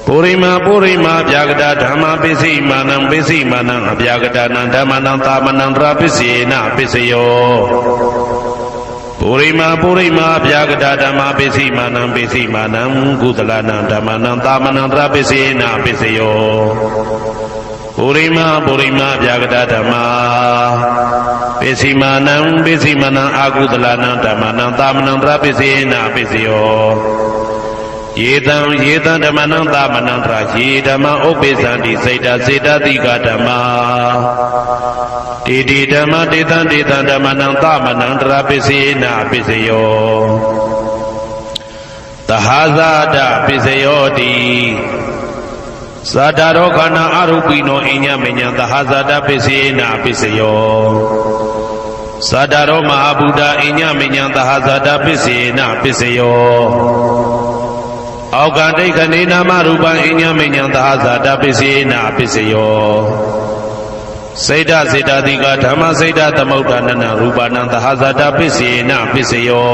ပုရိမာဗျာဂဒဓမ္မာပိစိမာနံအဗျာဂဒနံဓမ္မနံသာမဏံတပစ္စေနပစ္စယောပုရိမာဗျာဂဒဓမ္မာပိစိမာနံကုသလနံဓမ္မနံသာမဏံတပစ္စေနပစ္စယောပုရိမာဗျာဂဒဓမ္မာပိစိမာနံအကုသလနံဓမ္မနံသာမဏံတပစ္စေနပစ္စယောယေတံဓမ္မနံသာမဏံတရာယေဓမ္မဥပ္ပေသံတိစေတတိကဓမ္မာတေဓမ္မတေတံဓမ္မနံသာမဏံတရာပစ္စေနပစ္စယောသဟာဇာတပစ္စယောတိသတ္တရောခန္ဓာအရူပိနောအညမညံသဟာဇာတပစ္စေနပစ္စယောသတ္တရောမဟာဗုဒ္ဓအညမညံသဟာဇာတပစ္စေနပစ္စယောအောက်ကဒိဋ္ဌနေနာမရူပံအညမညံသဟာဇာတပစ္စေနပစ္စယောစေတတိကဓမ္မစေတသမုဋ္ဌာနနရူပနံသဟာဇာတပစ္စေနပစ္စယော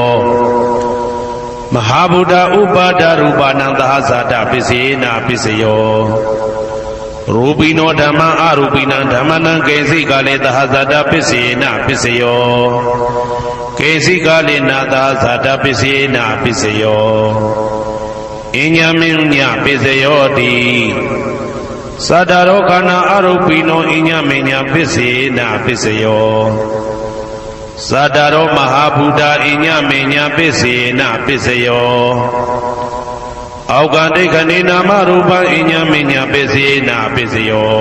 မဟာဗုဒ္ဓဥပါဒရူပနံသဟာဇာတပစ္စေနပစ္စယောရူပိနောဓမ္မအရူပိနံဓမ္မနံကေစိကာလေသဟာဇာတပစ္စေနပစ္စယောကေစိကာလေနာသဟာဇာတပစ္စေနပစ္စယောအညမညပစ္စယောတိသတ္တရောခန္ဓာအရူပိနောအညမညပစ္စေနပစ္စယောသတ္တရောမဟာဗုဒ္ဓအညမညပစ္စေနပစ္စယောအောက်ကဒိဋ္ဌနေနာမရူပံအညမညပစ္စေနပစ္စယော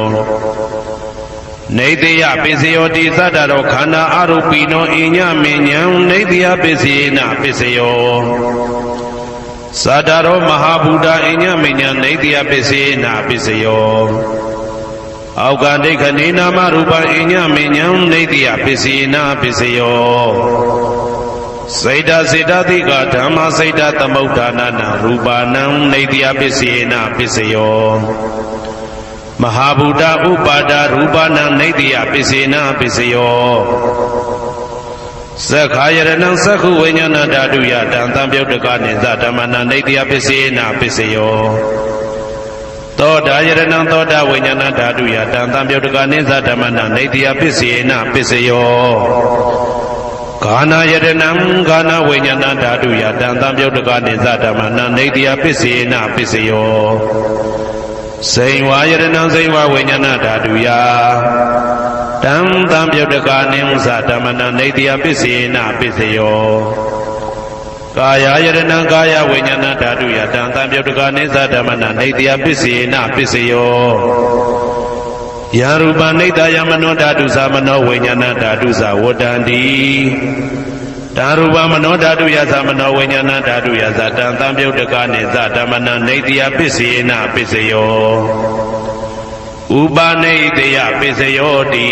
နေတယပစ္စယောတိသတ္တရောခန္ဓာအရူပိနောအညမညံနေတယပစ္စေနပစ္စယောသတ္တရောမဟာဗုဒ္ဓအညမညံနေတယပစ္စေနပစ္စယောအောက်ကဒိဋ္ဌနေနာမရူပံအညမညံနေတယပစ္စေနပစ္စယောစေတတိကဓမ္မစေတသမုဋ္ဌာနနရူပနံနေတယပစ္စေနပစ္စယောမဟာဗုဒ္ဓဥပါဒရူပနံနေတယပစ္စေနပစ္စယောသက္ခာယရဏံသက္ခုဝိညာဏဓာတုယတံသံပြုတ်တကနေသဓမ္မနံနေတယပစ္စေနပစ္စယောသောတာယရဏံသောတာဝိညာဏဓာတုယတံသံပြုတ်တကနေသဓမ္မနံနေတယပစ္စေနပစ္စယောဂာနာယရဏံဂာနာဝိညာဏဓာတုယတံသံပြုတ်တကနေသဓမ္မနံနေတယပစ္စေနပစ္စယောစိန်ဝါယရဏံစိန်ဝါဝိညာဏဓာတုယတံသံပြုတ်တကနေသဓမ္မနံနေတယပစ္စေနပစ္စယောကာယယရဏံကာယဝိညာဏဓာတုယတံသံပြုတ်တကနေသဓမ္မနံနေတယပစ္စေနပစ္စယောယရူပနိတယမနောဓာတုသမနောဝိညာဏဓာတုသဝတ္တန္တိတာရူပမနောဓာတုယသမနောဝိညာဏဓာတုယသတံသံပြုတ်တကနေသဓမ္မနံနေတယပစ္စေနပစ္စယောဥပနိတယပစ္စယောတိ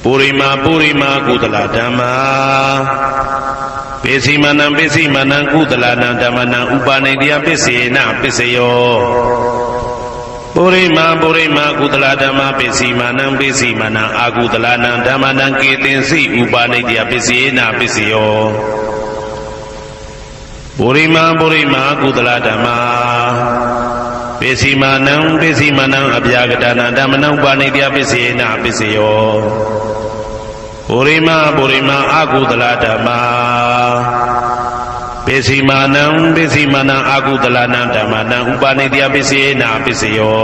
ပုရိမာကုသလဓမ္မာပိစိမာနံကုသလနံဓမ္မနံဥပနိတယပစ္စေနပစ္စယောပုရိမာကုသလဓမ္မာပိစိမာနံအာကုသလနံဓမ္မနံကေသင်္စိဥပနိတယပစ္စေနပစ္စယောပုရိမာကုသလဓမ္မာပိစိမာနံအဗျာဂဒနံဓမ္မနံဥပနိတယပစ္စေနပစ္စယောပုရိမာအာကုသလဓမ္မာပိစိမာနံအာကုသလနံဓမ္မနံဥပနိတယပစ္စေနပစ္စယော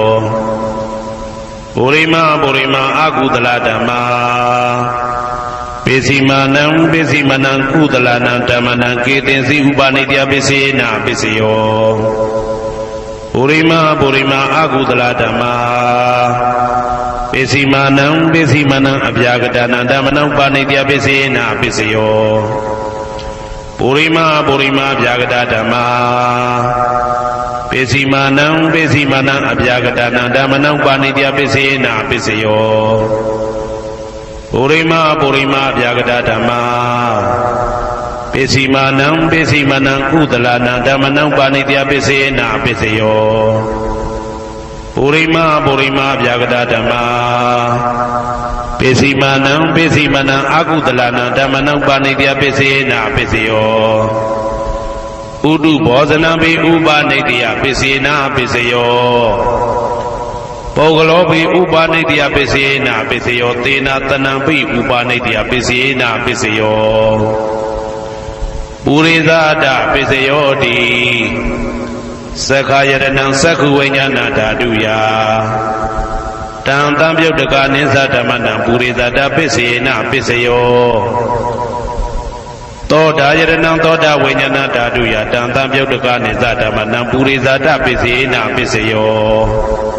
ပုရိမာအာကုသလဓမ္မာ ပိစီမာနံပိစီမနံကုသလနံဓမ္မနံကေတင်စီဥပါနိတယပိစေနာပိစယောပုရိမာအကုသလဓမ္မာပိစီမာနံပိစီမနံအဗျာကတနံဓမ္မနံဥပါနိတယပိစေနာပိစယောပုရိမာဗျာကတဓမ္မာပိစီမာနံပိစီမနံအဗျာကတနံဓမ္မနံဥပါနိတယပိစေနာပိစယောပုရိမာဗျာကတဓမ္မာပိစီမာနံပိစီမနံကုသလနံဓမ္မနံပါဏိတယပိစေနာပိစယောပုရိမာဗျာကတဓမ္မာပိစီမာနံပိစီမနံအကုသလနံဓမ္မနံပါဏိတယပိစေနာပိစယောဥဒုဘောဇနံပိဥပါနိတယပိစေနာပိစယောပုဂ္ဂလောပိဥပါနိတယပိစေနာပိစယောသေနာတနံပိဥပါနိတယပိစေနာပိစယောပုရိသဒပိစယောတိသက္ခာယတနံသက္ခုဝိညာဏဓာတုယတံတံပြုတ်တကနိသဓမ္မနံပုရိသဒပိစေနာပိစယောသောတာယတနံသောတာဝိညာဏဓာတုယတံတံပြုတ်တကနိသဓမ္မနံပုရိသဒပိစေနာပိစယော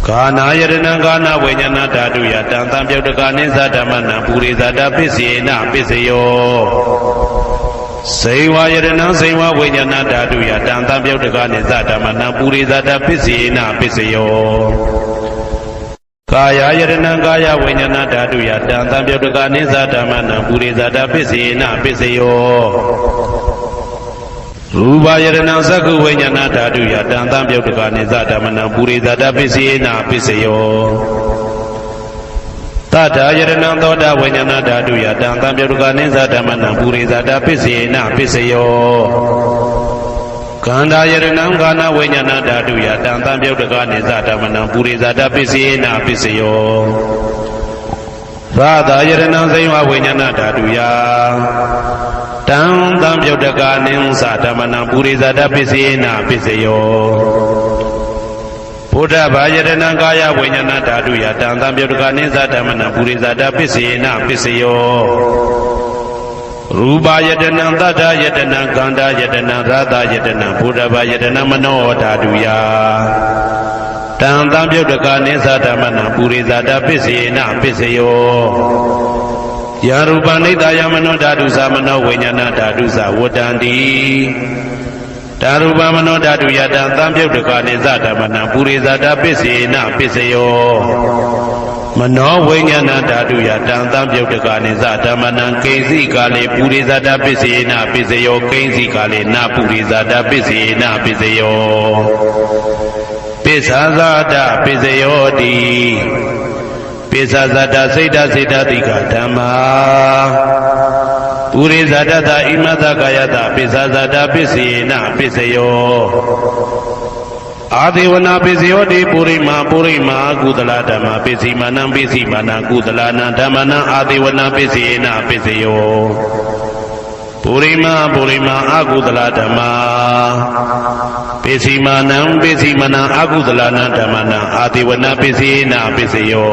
ကာနာယတနံကာနဝိညာဏဓာတုယတံတံပြုတ်တကနိသဓမ္မနံပုရိသဒပိစေနာပိစယောစေဝယတနံစေဝဝိညာဏဓာတုယတံတံပြုတ်တကနိသဓမ္မနံပုရိသဒပိစေနာပိစယောကာယယတနံကာယဝိညာဏဓာတုယတံတံပြုတ်တကနိသဓမ္မနံပုရိသဒပိစေနာပိစယောရူပယတနံသက္ခုဝိညာဏဓာတုယတံတံပြုတ်တကနိသဓမ္မနံပုရိသဒပိစေနာပိစယောသတ္တယတနံသောတာဝိညာဏဓာတုယတံတံပြုတ်တကနိသဓမ္မနံပုရိသဒပိစေနာပိစယောခန္ဓာယတနံခန္ဓာဝိညာဏဓာတုယတံတံပြုတ်တကနိသဓမ္မနံပုရိသဒပိစေနာပိစယောသာသာယတနံစေဝဝိညာဏဓာတုယတံတံပြုတ်တကနိသဓမ္မနံပုရိသဒပိစေနာပိစယောဘုဒ္ဓဘာယတနံကာယဝိညာဏဓာတုယတံတံပြုတ်တကနိသဓမ္မနံပုရိသဒပိစေနာပိစယောရူပယတနံသတ္တယတနံခန္ဓာယတနံရသယတနံဘုဒ္ဓဘာယတနံမနောဓာတုယတံတံပြုတ်တကနိသဓမ္မနံပုရိသဒပိစေနာပိစယောယာရူပနိတယမနောဓာတုသမနောဝိညာဏဓာတုသဝတ္တန္တိဓာရူပမနောဓာတုယတံတံပြုတ်တကနိသဓမ္မနံပုရိသဒပိစေနာပိစယောမနောဝိညာဏဓာတုယတံတံပြုတ်တကနိသဓမ္မနံကိဉ္စီကာလေပုရိသဒပိစေနာပိစယောကိဉ္စီကာလေနပုရိသဒပိစေနာပိစယောပိစ္ဆာဇာတပိစယောတိပိစ္ဆာဇာတစိတ်တတိကဓမ္မာပုရိသဒတဣမတကာယတပိစ္ဆာဇာတပိစေနာပိစယောအာဒေဝနာပိစယောတိပုရိမာကုသလဓမ္မာပိစီမာနံကုသလနံဓမ္မနံအာဒေဝနာပိစေနာပိစယောပုရိမာအကုသလဓမ္မာပိစီမာနံအကုသလနံဓမ္မနံအာဒေဝနာပိစေနာပိစယော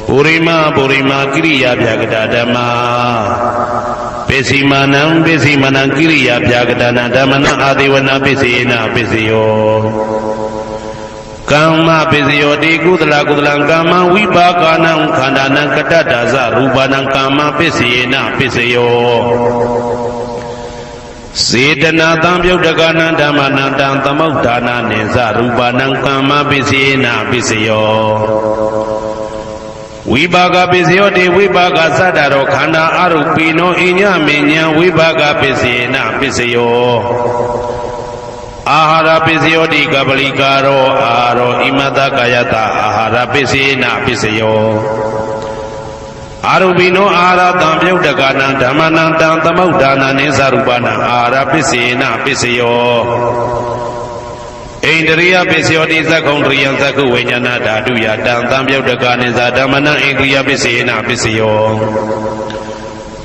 ပုရိမာကိရိယာဗျာကတဓမ္မာပိစီမာနံကိရိယာဗျာကတနံဓမ္မနံအာဒေဝနာပိစေနာပိစယောကမ္မပိစယောတိကုသလကမ္မဝိပါကနံခန္ဓာနံကတ္တဒါဇရူပနံကမ္မပိစေနာပိစယောစေတနာတံပြုတ်တကနံဓမ္မနံတံသမုဋ္ဌာနာနိသရူပနံကမ္မပိစေနာပိစယောဝိပါကပိစယောတိဝိပါကသတ္တရောခန္ဓာအရုပိနောအညမဉ္ဇံဝိပါကပိစေနာပိစယောအာဟာရပိစယောတိကပလိကာရောအာရောဣမတကာယတအာဟာရပိစေနာပိစယောအာရုပိနောအာဟာရတံပြုတ်တကနံဓမ္မနံတံသမုဋ္ဌာနာနိသရူပနံအာဟာရပိစေနာပိစယောဣန္ဒရိယပိစယောတိသက္ကုံတရိယံသက္ခုဝိညာဏဓာတုယတံတံပြုတ်တကနိသဓမ္မနံဣန္ဒရိယပိစေနာပိစယော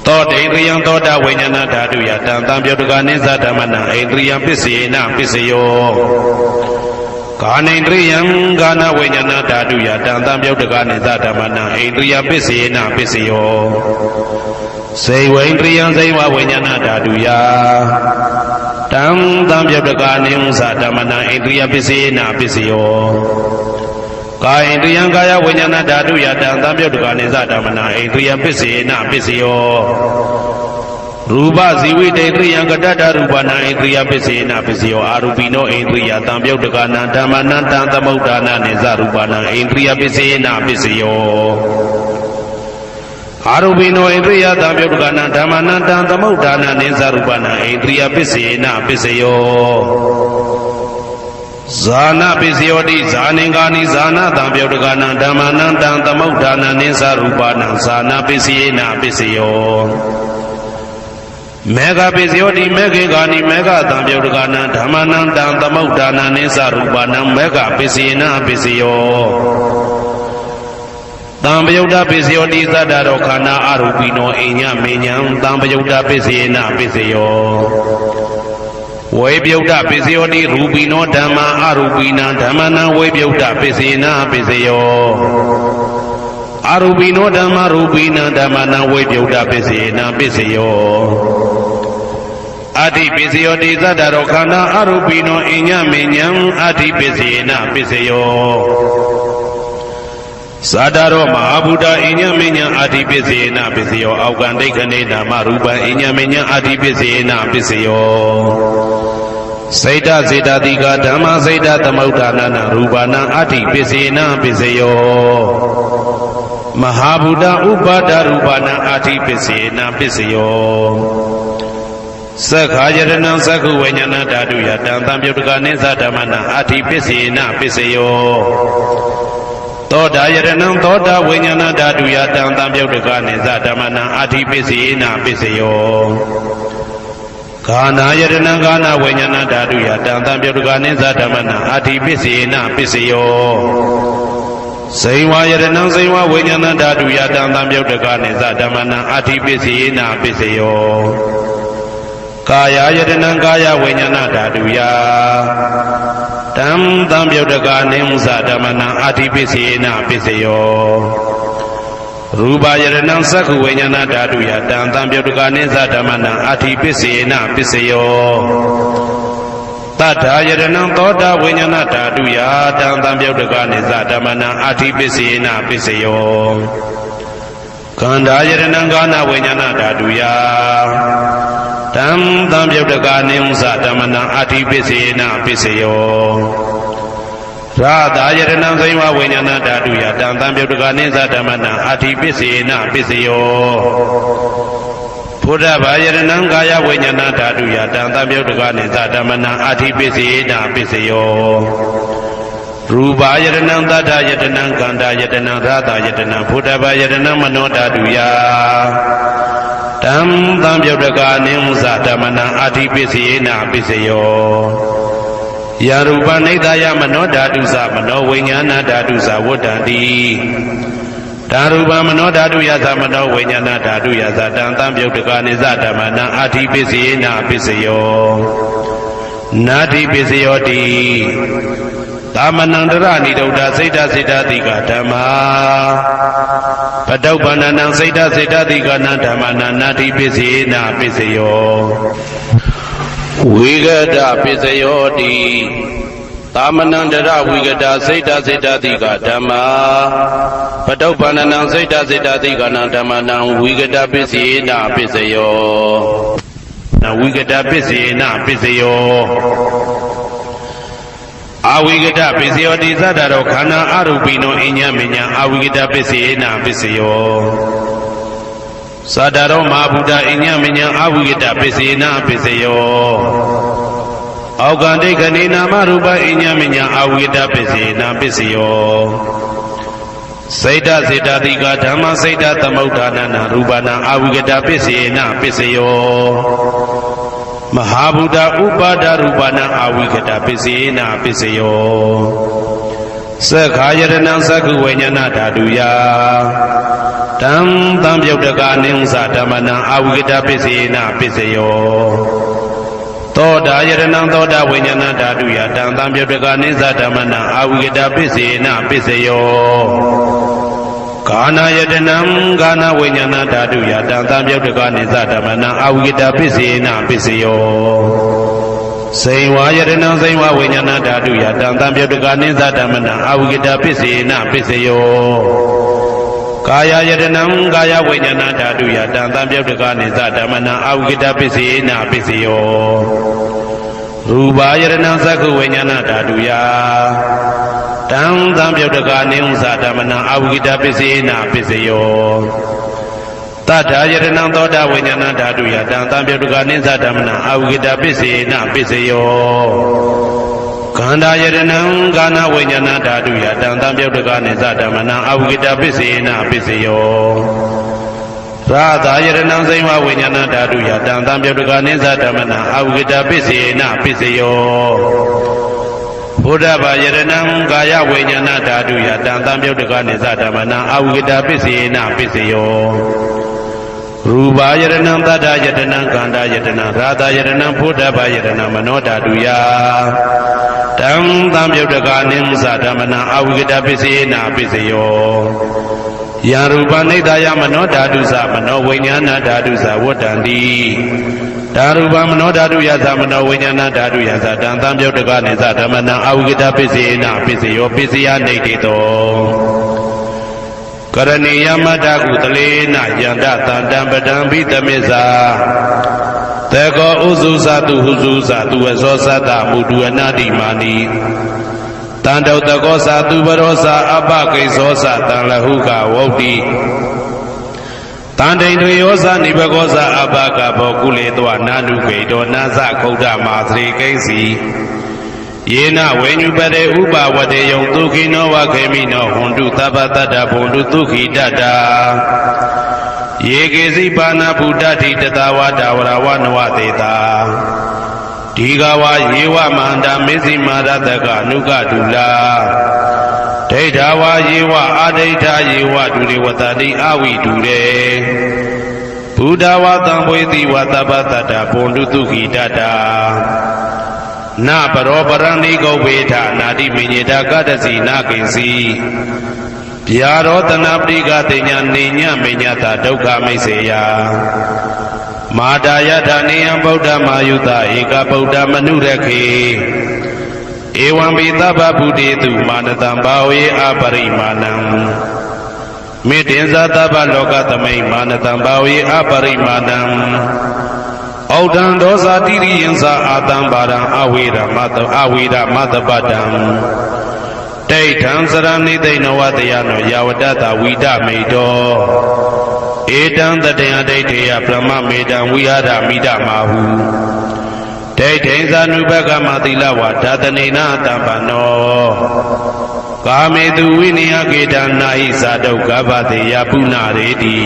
သောတေရိယံသောတာဝိညာဏဓာတုယတံတံပြုတ်တကနိသဓမ္မနံဣန္ဒရိယပိစေနာပိစယော Kanindriyam Gana Vijnana Daduya Tantam Yodagani Zadamana Indriya Pisina Pisio Sevendriyan Seva Vijnana Daduya Tantam Yodagani Zadamana Indriya Pisina Pisio Kaindriyan Kaya Vijnana Daduya Tantam Yodagani Zadamana Indriya Pisina Pisio Rupa Ziwi Indriya Gadada Rupana Indriya Pisina Pisio Arupino Indriya Tambyodagana Dhamana Tantamudana Neza Rupana Indriya Pisina Pisio Arupino Indriya Tambyodagana Dhamana Tantamudana Neza Rupana Indriya Pisina Pisio Zana Pisio Di Zaningani Zana Tambyodagana Dhamana Tantamudana Neza Rupana Zana Pisina Pisio Mega Pisiodi Megani Mega Tambyodagana Dhamana Tantamudana Nesa Rupana Mega Pisina Pisio Tambyuda Pisiodi Zadarokana Arupino Inya Minyam Tambyuda Pisina Pisio Webyuda Pisiodi Rupino Dhamma Arupina Dhamana Webyuda Pisina Pisio Arupino Dhamma Rupina Dhamana Webyuda Pisina Pisio Adi Pisio di Zadarokana Arupino Inya Minyam Adi Pisina Pisio Sadaro Mahabuddha Inya Minya Adi Pisina Pisio Augandikane Dhamma Rupa Inya Minya Adi Pisina Pisio Saita Sita Dika Dhamma Saita Tamautanana Rupana Adi Pisina Pisio Mahabuddha Upada Rupana Adi Pisina Pisio Sakhayaranam Sakhu Vijnana Daduya Tantam Yodagani Zadamana Adi Pisina Pisio Todayaranam Toda Vijnana Daduya Tantam Yodagani Zadamana Adi Pisina Pisio Kanayaranam Kana Vijnana Daduya Tantam Yodagani Zadamana Adi Pisina Pisio Saivayaranam Saiva Vijnana Daduya Tantam Yodagani Zadamana Adi Pisina Pisio Kaya Yadanam Kaya Vijnana Daduya Tam Tambyodagani Zadamana Adi Pisina Pisio Rupa Yadanam Sakhu Vijnana Daduya Tam Tambyodagani Zadamana Adi Pisina Pisio Tata Yadanam Toda Vijnana Daduya Tam Tambyodagani Zadamana Adi Pisina Pisio Kanda Yadanam Gana Vijnana Daduya Tam Tambyodagani Zadamana Adi Pisina Pisio Radha Yadanam Saiva Vijnana Daduya Tam Tambyodagani Zadamana Adi Pisina Pisio Buddha Yadanam Kaya Vijnana Daduya Tam Tambyodagani Zadamana Adi Pisina Pisio Rupa Yadanam Tata Yadanam Kanda Yadanam Radha Yadanam Buddha Yadanam Mano Daduya Tam Tambyodagani Zadamana Adi Pisina Pisio Yarupa Nidaya Mano Dadusa Mano Vijnana Dadusa Vodandi Darupa Mano Daduya Mano Vijnana Daduya Tam Tambyodagani Zadamana Adi Pisina Pisio Nadi Pisio Di Tamanandara Nidoda Sita Sita Dika Dhamma Padaupananam Saita Saita Dikana Dhammana Nadi Pisina Pisio Vigada Pisio Di Tamanandara Vigada Saita Saita Dika Dhamma Padaupananam Saita Saita Dikana Dhammana Vigada Pisina Pisio Vigada Pisina Pisio Avigata Pisio di Zadarokana Arupino Inya Minya Avigata Pisina Pisio Sadaro Mahabuddha Inya Minya Avigata Pisina Pisio Augandikane Namarupa Inya Minya Avigata Pisina Pisio Saita Saita Dika Dhamma Saita Tamudana Rupana Avigata Pisina Pisio Mahabuddha Upada Rupana Avigata Pisina Pisio Sakhayaranam Sakhu Vijnana Daduya Tam Tambyodagani Zadamana Avigata Pisina Pisio သောတာယတနံသောတာဝိညာဏဓာတုယတံသံပြုတ်တကနိစ္စဓမ္မနံအာဝိကတပစ္စေနပစ္စယောကာနာယတနံကာနာဝိညာဏဓာတုယတံသံပြုတ်တကနိစ္စဓမ္မနံအာဝိကတပစ္စေနပစ္စယောစိန်ဝါယတနံစိန်ဝါဝိညာဏဓာတုယတံသံပြုတ်တကနိစ္စဓမ္မနံအာဝိကတပစ္စေနပစ္စယောကာယယတနံကာယဝိညာဏဓာတုယတံသံပြုတ်တကနိစ္စဓမ္မနံအာဝိကတပစ္စေနပစ္စယောရူပါယတနံသက္ခုဝိညာဏဓာတုယတံသံပြုတ်တကနိဥ္စဓမ္မနံအာဝိကတပစ္စေနပစ္စယောတထာယတနံသောတာဝိညာဏဓာတုယတံသံပြုတ်တကနိစ္စဓမ္မနံအာဝိကတပစ္စေနပစ္စယောခန္ဓာယတနံကာနဝိညာဏဓာတုယတံသံပြုတ်တကနိစ္စဓမ္မနံအာဝိကတပစ္စေနပစ္စယောရာသာယတနံစိမ္မာဝိညာဏဓာတုယတံသံပြုတ်တကနိစ္စဓမ္မနံအာဝိကတပစ္စေနပစ္စယောဘုဒ္ဓဘာယတနံကာယဝိညာဏဓာတုယတံသံပြုတ်တကနိစ္စဓမ္မနံအာဝိကတပစ္စေနပစ္စယောရူပါယတနံတတ္တယတနံကန္တာယတနံရာသာယတနံဘုဒ္ဓဘာယတနံမနောဓာတုယတံသံပြုတ်တကနိစ္စဓမ္မနံအာဝိကတပစ္စေနပစ္စယောယံရူပနိဒာယမနောဓာတုသမနောဝိညာဏဓာတုသဝတ္တန္တိဓာရူပမနောဓာတုယသမနောဝိညာဏဓာတုယသတံသံပြုတ်တကနိစ္စဓမ္မနံအာဝိကတပစ္စေနပစ္စယောပစ္စယနေတိတောကရဏီယမတ္တကုတလေနယန္တသံတံပတံဘိသမစ္စာတေကောဥစုသတုဟုစုသတုဝဇောသတ္တမုတုအနာတိမာနိတန္တုတကောသတုပရောသအပကိသောသတံလဟုကဝုတ်တိတန္တိန်တွေယောဇနိဘကောဇအပကဘောကုလေတောနာနုခေတောနာသခုဒ္ဓမာသရိကိဉ္စီယေနဝေညုပတေဥပဝတေယံဒုခိနောဝခေမိနောဟွန်တုသဗ္ဗတတ္တဘုံတုဒုခိတတ္တာယေကေစီပါဏဗုဒ္ဓတိတတဝါဒဝရဝနဝတေတာဒီဃဝါယေဝမန္တမေဇိမာရတကအနုကတုလာဒိဋ္ဌာဝါယေဝအာဒိဋ္ဌာယေဝဒုရေဝတတိအဝိတုရေဘုဒ္ဓဝါတံဘွေတိဝသဗ္ဗတတ္တဘုံတုဒုခိတတ္တာနပရောပရဏိကောဝေထနာတိမိညေတာကတ္တစီနာကိဉ္စီဗျာရောတနာပရိကတိညာနေညမိညတာဒုက္ခမိတ်စေယမာတာယထာနေယံဗုဒ္ဓမာယုတဧကဗုဒ္ဓမနုရခေဧဝံပိသဗ္ဗဗုတေတုမာနတံဘာဝေအပရိမာဏံမေတ္တင်္ဇသဗ္ဗလောကသမိမာနတံဘာဝေအပရိမာဏံဩဒံဒောဇာတိရိယံသာအာတံပါရံအဝေရမတပတံဒိဋ္ဌံစရဏိသိဏဝတယနောယာဝတ္တဝိဒမေတောဧတံတတယဒိဋ္ဌေယဗြဟ္မမေတံဝိဟာရမိဒမာဟုဒိဋ္ဌိံဇာနုဘကမသီလဝဓာတနေနတံပနောကာမေတုဝိနိယကေတနာဟိသာဒုက္ခဗတေယပုဏ္ဏရေတိ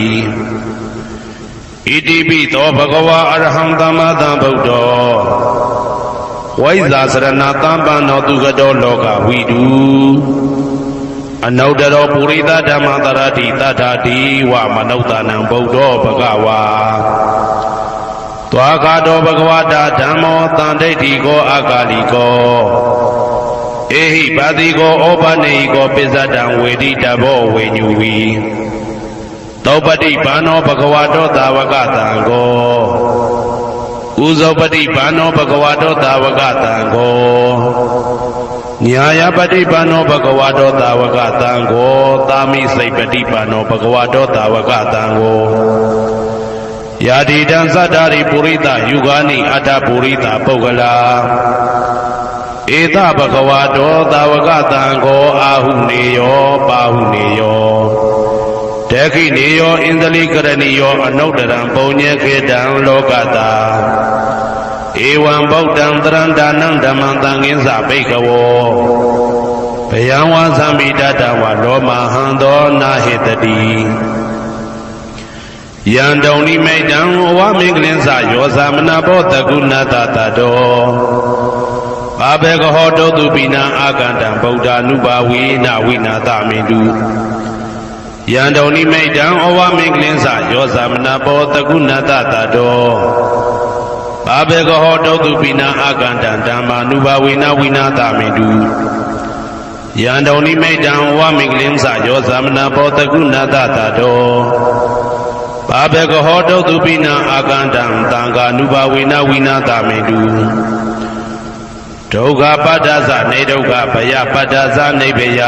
ဣတိပိသောဘဂဝါအရဟံသမ္မာသမ္ဗုဒ္ဓောဝိဇာစရဏသမ္ပန္နောသူကတောလောကဝိတုအနုတ္တရောပုရိသဓမ္မတရတိတထာတိဝမနုဿာနံဗုဒ္ဓောဘဂဝါသွားခါတောဘဂဝတာဓမ္မောတန်ဒိဋ္ဌိကောအကာလိကောဧဟိပါတိကောဩပနေဟိကောပစ္စတံဝေတိတဘောဝေညူဝီသောပတိဘာနောဘဂဝတောသာဝကတံကိုဥဇောပတိဘာနောဘဂဝတောသာဝကတံကိုညာယပတိဘာနောဘဂဝတောသာဝကတံကိုသာမိစိတ်ပတိဘာနောဘဂဝတောသာဝကတံကိုယာတိတံသတ္တာရိပုရိသယုဂာနိအတ္တပုရိသပုဂ္ဂလာဧတဘဂဝတောသာဝကတံကိုအာဟုနေယောပါဟုနေယောတေခိနေယောဣန္ဒလိကရဏီယောအနုတ္တရံပုံညေခေတံလောကတာဧဝံဗုဒ္ဓံတရံဒါနံဓမ္မံသံဃင်းစဘိက္ခဝောဘယံဝါသံမိတတဝလောမဟံသောနာဟိတတိယံတုံနိမိတံဝမင်္ဂလင်းစယောသမနာဘောတကုဏတတတောဘာဘေကဟောတောတုပိနံအာကန္တံဗုဒ္ဓ ानु ဘာဝေနဝိနာသမိတုယံတုံနိမိတံဩဝမင်္ဂလင်းစယောသမနာဘောတကုဏတတတော ဘာဘေကဟောတောတုပိနာအာကန္တံဓမ္မာနုဘဝေနဝိနာသမေတုယံတော်နိမိတ်တံဝမင်္ဂလင်းစယောသမနာဘောတကုဏတတတောဘာဘေကဟောတောတုပိနာအာကန္တံသံဃာနုဘဝေနဝိနာသမေတုဒုက္ခပတ္တသနေဒုက္ခဘယပတ္တသနေဘယ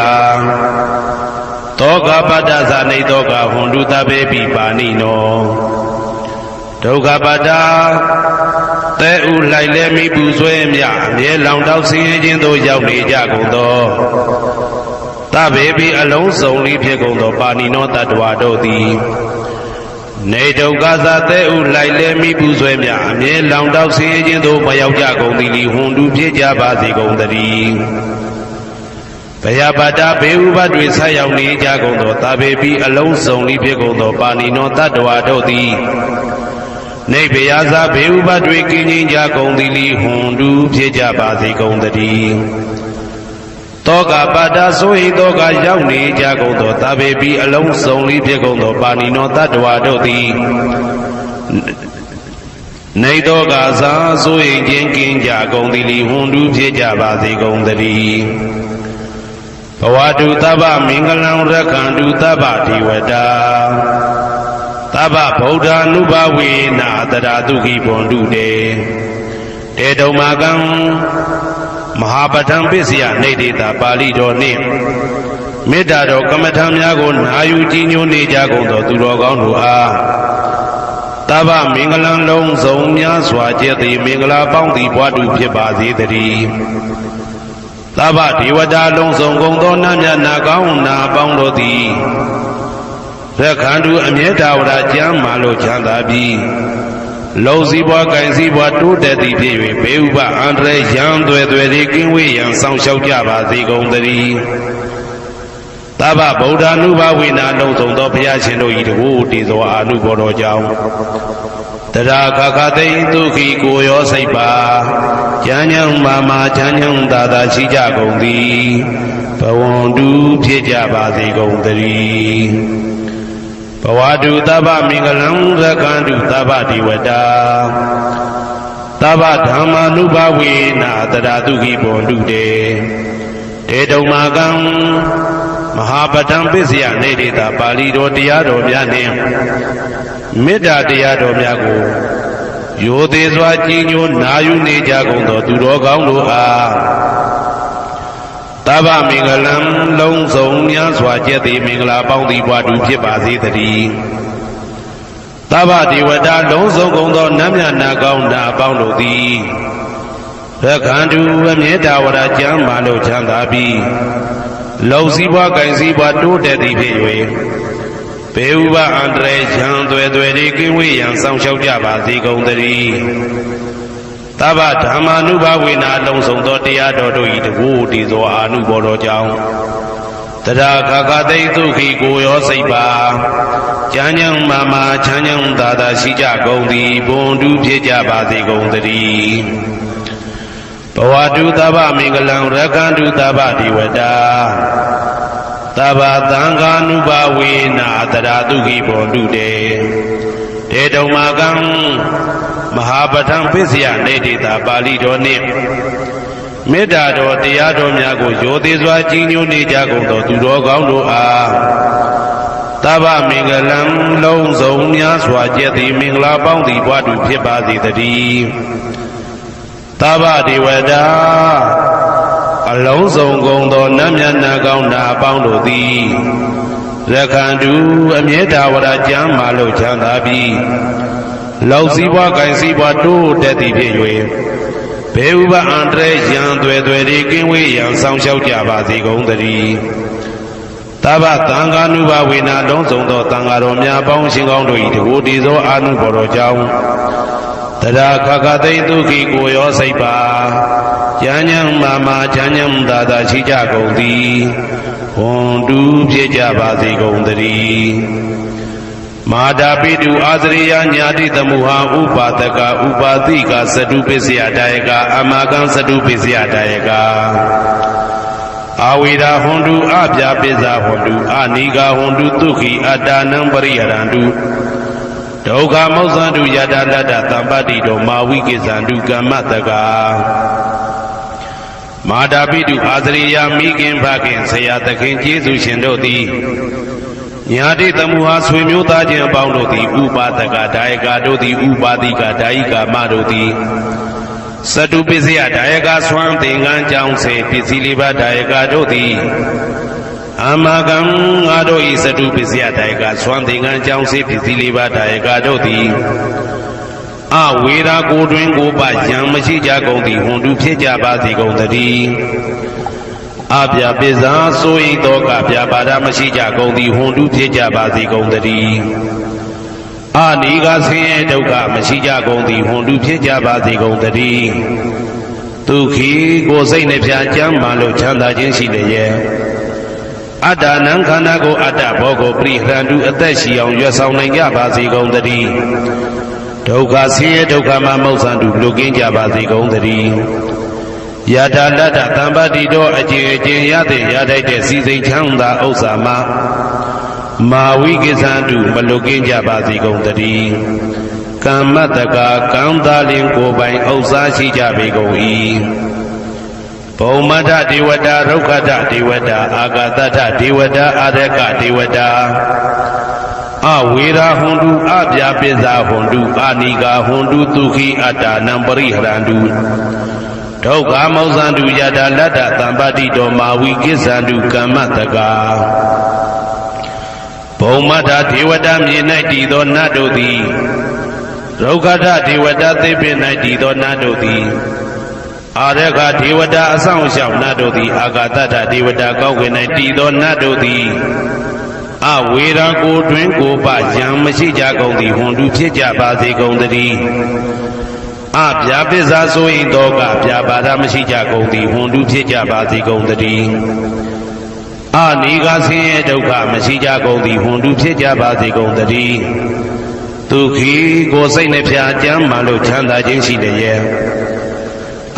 သောကပတ္တသနေသောကဟွန်တုတဘေပိပါဏိနောဒုက္ခပတ္တသဲဥလိုက်လဲမိပူဆွဲမြအမြဲလောင်တောက်ဆင်းရဲခြင်းသို့ရောက်နေကြကုန်သောတဘေပိအလုံးစုံလေးဖြစ်ကုန်သောပါဏိနောတတ္တဝါတို့သည်နေဒုက္ခသာသဲဥလိုက်လဲမိပူဆွဲမြအမြဲလောင်တောက်ဆင်းရဲခြင်းသို့မရောက်ကြကုန်သည်ဟွန်တုဖြစ်ကြပါစေကုန်သတည်းဘယပါတာဘေဥပတွေဆက်ရောက်နေကြကုန်သောတဘေပိအလုံးစုံလေးဖြစ်ကုန်သောပါဏိနောတတ္တဝါတို့သည်နေဗယသာဘေဥပတွေကင်းခြင်းကြကုန်သည်လီဟွန်တုဖြစ်ကြပါစေကုန်သတည်းတောကပါတာဆိုဟိတောကရောက်နေကြကုန်သောတဘေပိအလုံးစုံလေးဖြစ်ကုန်သောပါဏိနောတတ္တဝါတို့သည်နေတောကသာဆိုဟိခြင်းကင်းကြကုန်သည်လီဟွန်တုဖြစ်ကြပါစေကုန်သတည်းဘဝတုသဗ္ဗမင်္ဂလံရက္ခန္တုသဗ္ဗဒေဝတာသဗ္ဗဗုဒ္ဓ ानु ဘဝေနာတရာတုခိဘွန်တုတေတေတုံမာကံမဟာပဋ္ဌံပစ္စယနေတိတာပါဠိတော်နှင့်မေတ္တာတော်ကမ္မထံများကိုနာယူကြည်ညိုနေကြကုန်သောသူတော်ကောင်းတို့အားသဗ္ဗမင်္ဂလံလုံးစုံများစွာကျက်သည်မင်္ဂလာပေါင်းသည်ဘွားတူဖြစ်ပါစေတည်းသဗ္ဗဒေဝတာလုံးစုံကုန်သောနတ်မြတ်နာကောင်းနာပေါင်းတို့သည်ရက္ခန္တုအမြဲတဝရကျမ်းမာလို့ချမ်းသာပြီးလုံစည်းပွားကင်စည်းပွားတိုးတက်သည်ဖြစ်၍ဘေဥပအန္တရာယ်ရန်သွဲသွဲတွေကင်းဝေးရန်ဆောင်ရှောက်ကြပါစေကုန်သတည်းသဗ္ဗဗုဒ္ဓ ानु ဘဝေနာလုံးစုံသောဘုရားရှင်တို့၏တကူတည်သောအာနုဘောတော်ကြောင့်တရာခခသိဒုက္ခိကိုရောစိတ်ပါဉာဏ်ဉာဏ်မာမာဉာဏ်ဉာဏ်သာသာရှိကြကုန်သည်ဘဝန္တုဖြစ်ကြပါစေကုန်သတည်းဘဝတုသဗ္ဗမင်္ဂလံရက္ခန္တုသဗ္ဗဒေဝတာသဗ္ဗဓမ္မာနုဘဝေနာတရာတုခိဘွန်တုတေတေတုံမာကံမဟာပဋ္ဌံပစ္စယနေတိတာပါဠိတော်တရားတော်များနှင့်မေတ္တာတရားတော်များကိုရိုသေစွာကြည်ညိုနာယူနေကြကုန်သောသူတော်ကောင်းတို့အားသဗ္ဗမင်္ဂလံလုံးစုံများစွာကျက်သည်မင်္ဂလာပေါင်းသည်ဘွားတူဖြစ်ပါစေတည်းသဗ္ဗဒေဝတာလုံးစုံကုန်သောနတ်မြတ်နာကောင်းနာပေါင်းတို့သည်ရက္ခန္တုအမြဲတဝရကျမ်းမာလို့ချမ်းသာပြီးလုံစည်းပွားကင်စည်းပွားတိုးတက်သည်ဖြစ်၍ဘေဥပအန္တရာယ်ရန်သွဲသွဲတွေကင်းဝေးရန်ဆောင်ရှောက်ကြပါစေကုန်သတည်းသဗ္ဗဓမ္မာနုဘဝေနာလုံးစုံသောတရားတော်တို့၏တကူတည်သောအာနုဘောတော်ကြောင့်တရာခခသိဒုက္ခိကိုရောစိတ်ပါဉာဏ်ဉာဏ်မာမာချမ်းဉာဏ်သာသာရှိကြကုန်သည်ဘွန်တုဖြစ်ကြပါစေကုန်သတည်းဘဝတုသဗ္ဗမင်္ဂလံရက္ခန္တုသဗ္ဗဒေဝတာသဗ္ဗသံဃာနုဘဝေနာတရာတုခိဘွန်တုတေတေတုံမာကံမဟာပဋ္ဌံပစ္စယနေတိတာပါဠိတော်နှင့်မေတ္တာတော်တရားတော်များကိုရိုသေစွာကြည်ညိုနေကြကုန်သောသူတော်ကောင်းတို့အားသဗ္ဗမင်္ဂလံလုံးစုံများစွာကျက်သည်မင်္ဂလာပေါင်းသည်ဘွားတူဖြစ်ပါစေတည်းသဗ္ဗဒေဝတာအလုံးစုံကုန်သောနတ်မြတ်နာကောင်းနာပေါင်းတို့သည်ရက္ခန္တုအမြဲတဝရကျမ်းမာလို့ချမ်းသာပြီးလောက်စည်းပွားကင်စည်းပွားတိုးတက်သည်ဖြစ်၍ဘေဥပအန္တရာယ်ရန်သွဲသွဲတွေကင်းဝေးရန်ဆောင်ရှောက်ကြပါစေကုန်သတည်းသဗ္ဗသံဃာနုဘဝေနာလုံးစုံသောသံဃာတော်များပေါင်းရှင်ကောင်းတို့၏တကူတည်သောအာနုဘော်တော်ကြောင့်တရာခခသိဒုက္ခိကိုရောစိတ်ပါဉာဏ်ဉာဏ်မာမာချမ်းဉာဏ်သာသာရှိကြကုန်သည်ဘွန်တုဖြစ်ကြပါစေကုန်သတည်းမာတာပိတုအာသရိယညာတိသမုဟာဥပါဒကဥပါတိကသတုပစ္စယတယကအမကံသတုပစ္စယတယကအာဝိရာဟွန်တုအပြပစ္စာဟွန်တုအာနိကာဟွန်တုဒုက္ခိအတ္တနံပရိယရန္တုတ ဒုက္ခမောဇန္တုယတာလတ္တသံပတ္တိတောမာဝိကိသန္တုကမ္မတကာမာတာပိတုအာသရိယာမိခင်ဖခင်ဆရာသခင်ကျေးဇူးရှင်တို့သည်ညာတိတမှုဟာဆွေမျိုးသားချင်းအပေါင်းတို့သည်ဥပါဒကဒါယကာတို့သည်ဥပါတိကဒါယိကာမတို့သည်စတုပစ္စယဒါယကာဆွမ်းသင်္ကန်းကြောင့်စေပစ္စည်းလေးပါးဒါယကာတို့သည်အမကံငါတို့ဤစတုပစ္စယဒါယကာဆွမ်းသင်္ကန်းကြောင့်စေပစ္စည်းလေးပါးဒါယကာတို့သည်အဝေရာကိုတွင်ကိုပယံမရှိကြကုန်သည်ဟွန်တုဖြစ်ကြပါစေကုန်သတည်းအပြပိဇာဆိုဤတောကပြပါဒမရှိကြကုန်သည်ဟွန်တုဖြစ်ကြပါစေကုန်သတည်းအနိကဆင်းရဲဒုက္ခမရှိကြကုန်သည်ဟွန်တုဖြစ်ကြပါစေကုန်သတည်းဒုက္ခိကိုစိတ်နှပြကျမ်းမှလို့ချမ်းသာခြင်းရှိလျက်အတ္တနံခန္ဓာကိုအတ္တဘောကိုပရိဟရန္တုအသက်ရှိအောင်ရွတ်ဆောင်နိုင်ကြပါစေကုန်သတည်းဒုက္ခဆင်းရဲဒုက္ခမှမௌဆန္တုလွတ်ကင်းကြပါစေကုန်သတည်းယတာလတ္တသံပတ္တိတော်အကျဉ်အကျဉ်ရတဲ့ရထိုက်တဲ့စီစိန်ချမ်းသာဥစ္စာမှာမာဝိကိသန္တုမလွတ်ကင်းကြပါစေကုန်သတည်းကမ္မတကာကံသားလင်ကိုယ်ပိုင်ဥစ္စာရှိကြပေကုန်၏ဘုံမထဒေဝတာရုက္ခထဒေဝတာအာဂတထဒေဝတာအာရကဒေဝတာအဝေရာဟွန်တုအပြာပိဇာဟွန်တုအာနိကာဟွန်တုဒုက္ခိအတ္တနံပရိဟရန္တုဒုက္ခမောဇန္တုယတာလတ္တသံပတ္တိတောမာဝိကိသန္တုကမ္မတကာဘုံမထဒေဝတာမြေ၌တည်သောနတ်တို့သည်ရုက္ခထဒေဝတာသေပင်၌တည်သောနတ်တို့သည်အာရကဒေဝတာအဆောင်ရှောက်နတ်တို့သည်အာဂတထဒေဝတာကောက်ဝင်၌တည်သောနတ်တို့သည်အဝေရာကိုတွင်ကိုပယံမရှိကြကုန်သည်ဟွန်တုဖြစ်ကြပါစေကုန်သတည်းအပြာပိဇာဆိုရင်တော့ကပြာပါဒမရှိကြကုန်သည်ဟွန်တုဖြစ်ကြပါစေကုန်သတည်းအနိကဆင်းရဲဒုက္ခမရှိကြကုန်သည်ဟွန်တုဖြစ်ကြပါစေကုန်သတည်းဒုက္ခိကိုစိတ်နှပြကျမ်းမှလို့ချမ်းသာခြင်းရှိလျက်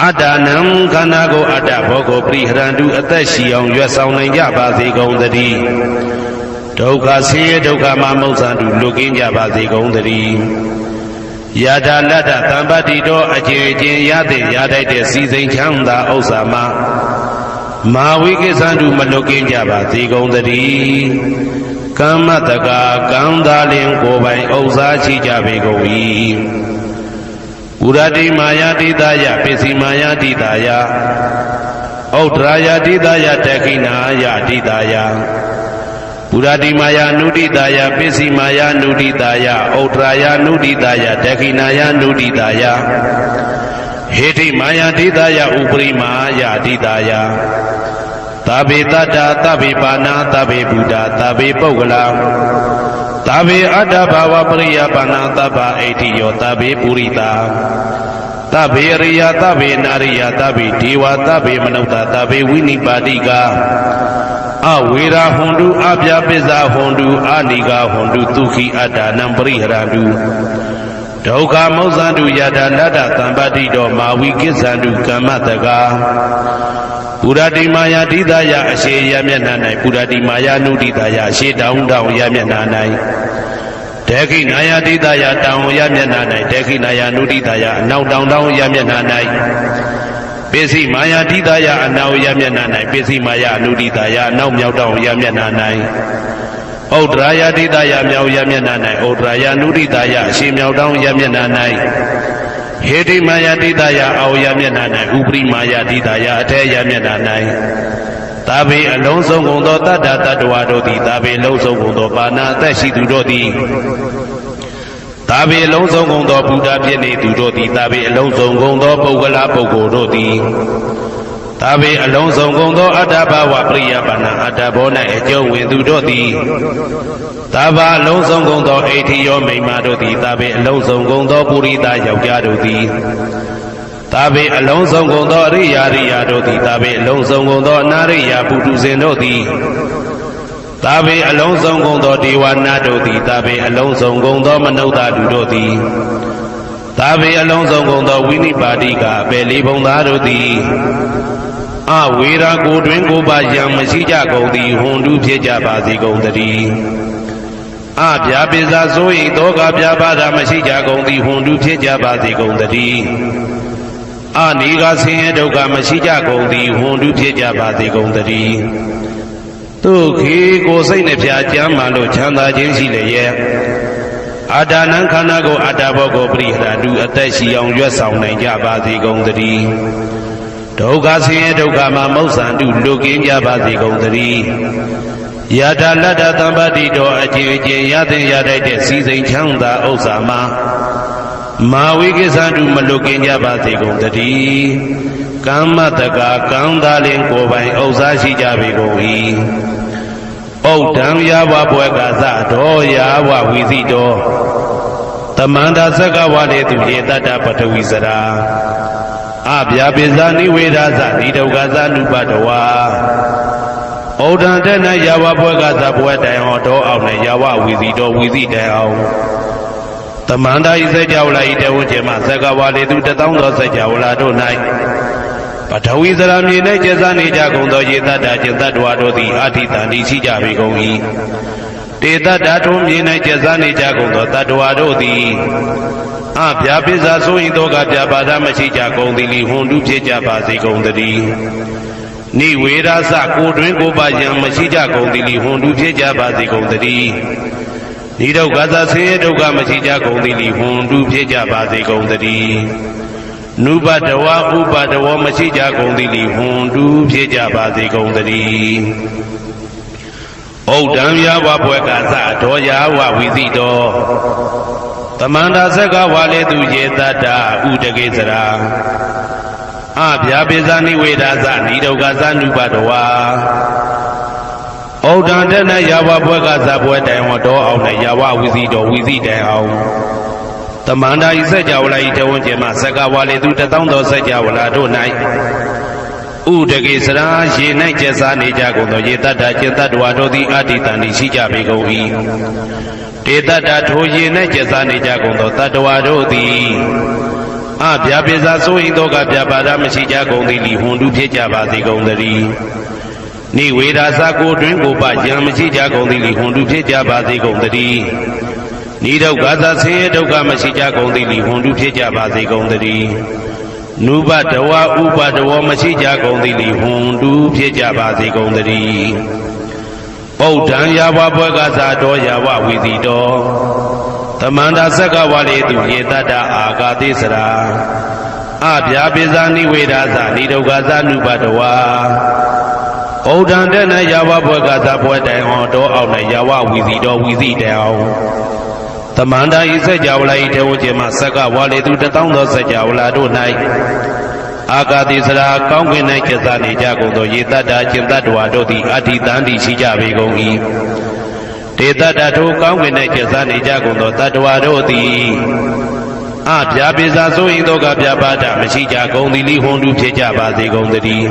အတ္တနံခန္ဓာကိုအတ္တဘောကိုပရိဟရန္တုအသက်ရှိအောင်ရွတ်ဆောင်နိုင်ကြပါစေကုန်သတည်းဒုက္ခဆင်းရဲဒုက္ခမှမௌဆန္တုလွတ်ကင်းကြပါစေကုန်သတည်းယတာလတ္တသံပတ္တိတော်အကျဉ်အကျဉ်ရတဲ့ရထိုက်တဲ့စီစိန်ချမ်းသာဥစ္စာမှာမာဝိကိသန္တုမလွတ်ကင်းကြပါစေကုန်သတည်းကမ္မတကာကံသားလင်ကိုယ်ပိုင်ဥစ္စာရှိကြပေကုန်၏ဥရတိမာယာတိတာယပစ္စည်းမာယာတိတာယဩဒရာယတိတာယတက္ခိနာယတိတာယပုရတိမာယာနုတိတာယပစ္စည်းမာယာနုတိတာယဩဒရာယနုတိတာယတက္ခိနာယနုတိတာယဟေတိမာယာတိတာယဥပရိမာယာတိတာယသဗ္ဗေတတ္တာသဗ္ဗေပါဏာသဗ္ဗေဗုဒ္ဓသဗ္ဗေပုဂ္ဂလာသဗ္ဗေအတ္တဘာဝပရိယပါဏာသဗ္ဗအိဋ္ဌိယောသဗ္ဗေပုရိတာသဗ္ဗေရိယသဗ္ဗေနာရိယသဗ္ဗေဒေဝသဗ္ဗေမနုဿသဗ္ဗေဝိနိပါတိကအဝေရာဟွန်တုအပြာပိဇာဟွန်တုအာနိကာဟွန်တုဒုက္ခိအတ္တနံပရိဟရန္တုဒုက္ခမောဇန္တုယတာလတ္တသံပတ္တိတော်မာဝိကိသန္တုကမ္မတကာပုရတိမာယာတိတာယအရှိယမျက်နှာ၌ပုရတိမာယာနုတိတာယအရှိတောင်းတောင်းယမျက်နှာ၌ဒေခိနာယတိတာယတောင်းယမျက်နှာ၌ဒေခိနာယနုတိတာယအနောက်တောင်းတောင်းယမျက်နှာ၌ပိစိမာယာတိတာယအနောက်ယမျက်နှာ၌ပိစိမာယာနုတိတာယအနောက်မြောက်တောင်းယမျက်နှာ၌ဩဒရာယတိတာယမြောက်ယမျက်နှာ၌ဩဒရာယနုတိတာယအရှိမြောက်တောင်းယမျက်နှာ၌ဟေတိမာယာတိတာယအောယမျက်နှာ၌ဥပရိမာယာတိတာယအထေယမျက်နှာ၌သာဘေအလုံးစုံကုန်သောတတ္တတ္တဝါတို့သည်သာဘေလုံးစုံကုန်သောပါဏာအသက်ရှိသူတို့သည်သာဘေအလုံးစုံကုန်သောဘုရားဖြစ်နေသူတို့သည်သာဘေအလုံးစုံကုန်သောပုဂ္ဂလာပုဂ္ဂိုလ်တို့သည်သာဘေအလုံးစုံကုန်သောအတ္တဘာဝပရိယပါဏာအတ္တဘော၌အကျုံးဝင်သူတို့သည်သာဘာအလုံးစုံကုန်သောအိဋ္ဌိယောမိမ္မာတို့သည်သာဘေအလုံးစုံကုန်သောပုရိသယောက်ျားတို့သည်သာဘေအလုံးစုံကုန်သောအရိယာရိယာတို့သည်သာဘေအလုံးစုံကုန်သောအနာရိယာပုထုဇဉ်တို့သည်သာဘေအလုံးစုံကုန်သောဒေဝနာတို့သည်သာဘေအလုံးစုံကုန်သောမနုဿလူတို့သည်သာဘေအလုံးစုံကုန်သောဝိနိပါတိကအပေလေးဘုံသားတို့သည်အဝေရာကိုတွင်ကိုပါယံမရှိကြကုန်သည်ဟွန်တုဖြစ်ကြပါစေကုန်သတည်း ဗျာပိစာဆိုရင်တောကပြပါဒမရှိကြကုန်သည်ဟွန်တုဖြစ်ကြပါစေကုန်သတည်းနိကဆင်းရဲဒုက္ခမရှိကြကုန်သည်ဟွန်တုဖြစ်ကြပါစေကုန်သတည်းသူခေကိုစိတ်နှဖျားကြမ်းမှလို့ချမ်းသာခြင်းရှိလေရဲ့အာဒါနံခန္ဓာကိုအတ္တဘောကိုပရိဟရတုအသက်ရှိအောင်ရွတ်ဆောင်နိုင်ကြပါစေကုန်သတည်းဒုက္ခဆင်းရဲဒုက္ခမှာမௌဆန္တုလွတ်ကင်းကြပါစေကုန်သတည်းယထာလတ္တသံပါတိတော်အကျဉ်းချင်းရသင်ရတတ်တဲ့စီစိန်ချမ်းသာဥစ္စာမှာမာဝိကိသတုမလွတ်ကင်းကြပါစေကုန်သတည်းကမ္မတကကံသာလင်ကိုယ်ပိုင်ဥစ္စာရှိကြပေကုန်၏ဩဒံယာဝဘွယ်ကသတော်ယာဝဝီစီတော်တမန္တာသက္ကဝလေသူရေတတ္တပထဝီစရာဗျာပိဇာနိဝေဒသနိဒုက္ခသနုပတဝါဩဒံတဲ့၌ယာဝဘွယ်ကသဘွယ်တိုင်အောင်တော်အောင်နဲ့ယာဝဝီစီတော်ဝီစီတိုင်အောင်တမန္တာဤစัจ java လာဤတဝဉ္ဇေမသက္ကဝလေသူတသောသောစัจ java လာတို့၌ပထဝီစရာမြေ၌ကျဇာနေကြကုန်သောရေတ္တကျင်တ္တဝါတို့သည်အာထိတန်ဤရှိကြပေကုန်၏တေတ္တထုံးမြေ၌ကျဇာနေကြကုန်သောတတ္တဝါတို့သည်ဗျာပိစာဆိုရင်တော့ကပြပါဒမရှိကြကုန်သည်လီဟွန်တုဖြစ်ကြပါစေကုန်သတည်းနိဝေရသကိုတွင်ကိုပါယံမရှိကြကုန်သည်လီဟွန်တုဖြစ်ကြပါစေကုန်သတည်းနိဒုက္ခသဆင်းရဲဒုက္ခမရှိကြကုန်သည်လီဟွန်တုဖြစ်ကြပါစေကုန်သတည်းနုပတဝဥပတဝမရှိကြကုန်သည်လီဟွန်တုဖြစ်ကြပါစေကုန်သတည်းဩဒံယာဝဘွယ်ကသဒောယာဝဝီစီတော်တမန္တာသက္ကဝါလေသူရေတတ္တဥတကေစရာဗျာပိဇာနိဝေဒသနိဒုက္ခသနုပတဝါဩဒံတဲ့၌ယာဝဘွယ်ကသဘွယ်တိုင်ဟောတော်အောင်နဲ့ယာဝဝီစီတော်ဝီစီတိုင်အောင်တမန္တာဤစัจ java လာဤတဝဉ္ဇေမသက္ကဝါလေသူတသောသောစัจ java လာတို့၌ဥဒကေစရာရေ၌ကျက်စားနေကြကုန်သောရေတတ္တကျင်တ္တဝါတို့သည်အာတိတန်ဤရှိကြပေကုန်၏တေတ္တထိုရေ၌ကျက်စားနေကြကုန်သောတတ္တဝါတို့သည်ဗျာပိစာဆိုရင်တော့ကပြပါဒမရှိကြကုန်သည်လီဟွန်တုဖြစ်ကြပါစေကုန်သတည်းနိဝေဒသကိုတွင်ကိုပယံမရှိကြကုန်သည်လီဟွန်တုဖြစ်ကြပါစေကုန်သတည်းနိဒုက္ခသဆင်းရဲဒုက္ခမရှိကြကုန်သည်လီဟွန်တုဖြစ်ကြပါစေကုန်သတည်းနုပတဝဥပတဝမရှိကြကုန်သည်လီဟွန်တုဖြစ်ကြပါစေကုန်သတည်းဩဒံယာဝဘွယ်ကသတော်ယာဝဝီစီတော်တမန္တာသက္ကဝါလေသူရေတတ္တအာဂါတိစရာဗျာပိဇာနိဝေဒသနိဒုက္ခသနုပတဝါဩဒံတဲ့၌ယာဝဘွယ်ကသဘွယ်တိုင်အောင်တော်အောင်နဲ့ယာဝဝီစီတော်ဝီစီတိုင်အောင်တမန္တာဤစัจ java လာဤတဝဉ္ဇေမသက္ကဝါလေသူတသောသောစัจ java လာတို့၌အာဂါတိစရာကောင်းကင်၌ကျက်စားနေကြကုန်သောရေတတ္တကျင်တ္တဝါတို့သည်အာထိတန်ရှိကြပေကုန်၏တေတ္တထိုကောင်းကင်၌ကျက်စားနေကြကုန်သောတတ္တဝါတို့သည်ဗျာပိစာဆိုရင်တော့ကပြပါဒမရှိကြကုန်သည်လီဟွန်တုဖြစ်ကြပါစေကုန်သတည်း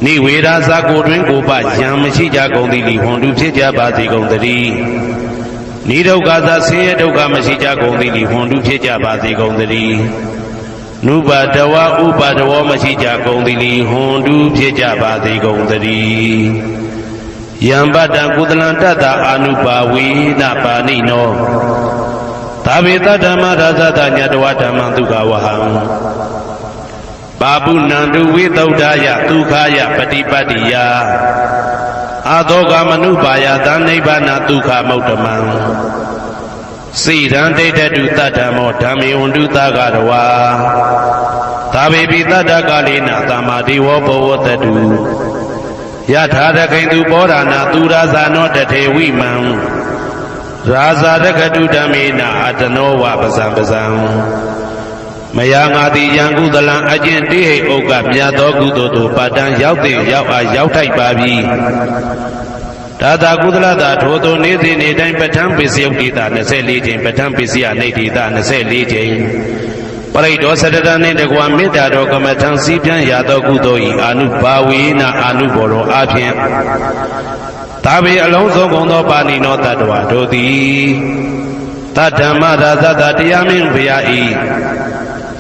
နိဝေဒသကိုတွင်ကိုပယံမရှိကြကုန်သည်လီဟွန်တုဖြစ်ကြပါစေကုန်သတည်းနိဒုက္ခသဆင်းရဲဒုက္ခမရှိကြကုန်သည်လီဟွန်တုဖြစ်ကြပါစေကုန်သတည်းနုပတဝဥပတဝမရှိကြကုန်သည်လီဟွန်တုဖြစ်ကြပါစေကုန်သတည်းယံပတ္တကုသလံတတ္တအာနုပါဝေနပါဏိနောသာဝေတဓမ္မရာဇတညတဝဓမ္မံဒုက္ခဝဟံပါပုဏ္ဏတုဝိသုဒ္ဓယဒုက္ခယပฏิပတ္တိယအာသောကမနုပါယသနိဗ္ဗာနဒုက္ခမௌတမံစိရံဒိဋ္ဌတုတတ္တမောဓမ္မေဝန္တုသကရဝါသာဝေပိတတ္တကာလေနသမ္မာဒေဝဘောဝတတုယထာရခိန်သူပောဓာနာသူရာဇာနောတထေဝိမံရာဇာရခတုဓမ္မေနအတနောဝပဇံပဇံမယငါတိယံကုသလံအကျင့်တိဟိဥက္ကမြတ်သောကုသိုလ်တို့ပါတံရောက်တဲ့ရောက်အားရောက်ထိုက်ပါပြီဒါသာကုသလတာထိုသို့နေ့စဉ်နေ့တိုင်းပဋ္ဌာန်းပိစယုတ်တိတာ24ချိန်ပဋ္ဌာန်းပိစယနေတိတာ24ချိန်ပရိဒောသတ္တနှင့်တကွာမေတ္တာတော်ကမ္မထံစည်းပြန်ရသောကုသိုလ်၏အာနုဘာဝေနအာနုဘောရောအဖြင့်သာဝေအလုံးစုံကုန်သောပါဏိနောတတ္တဝါတို့သည်တတ္တမရာဇတတရားမင်းဘုရား၏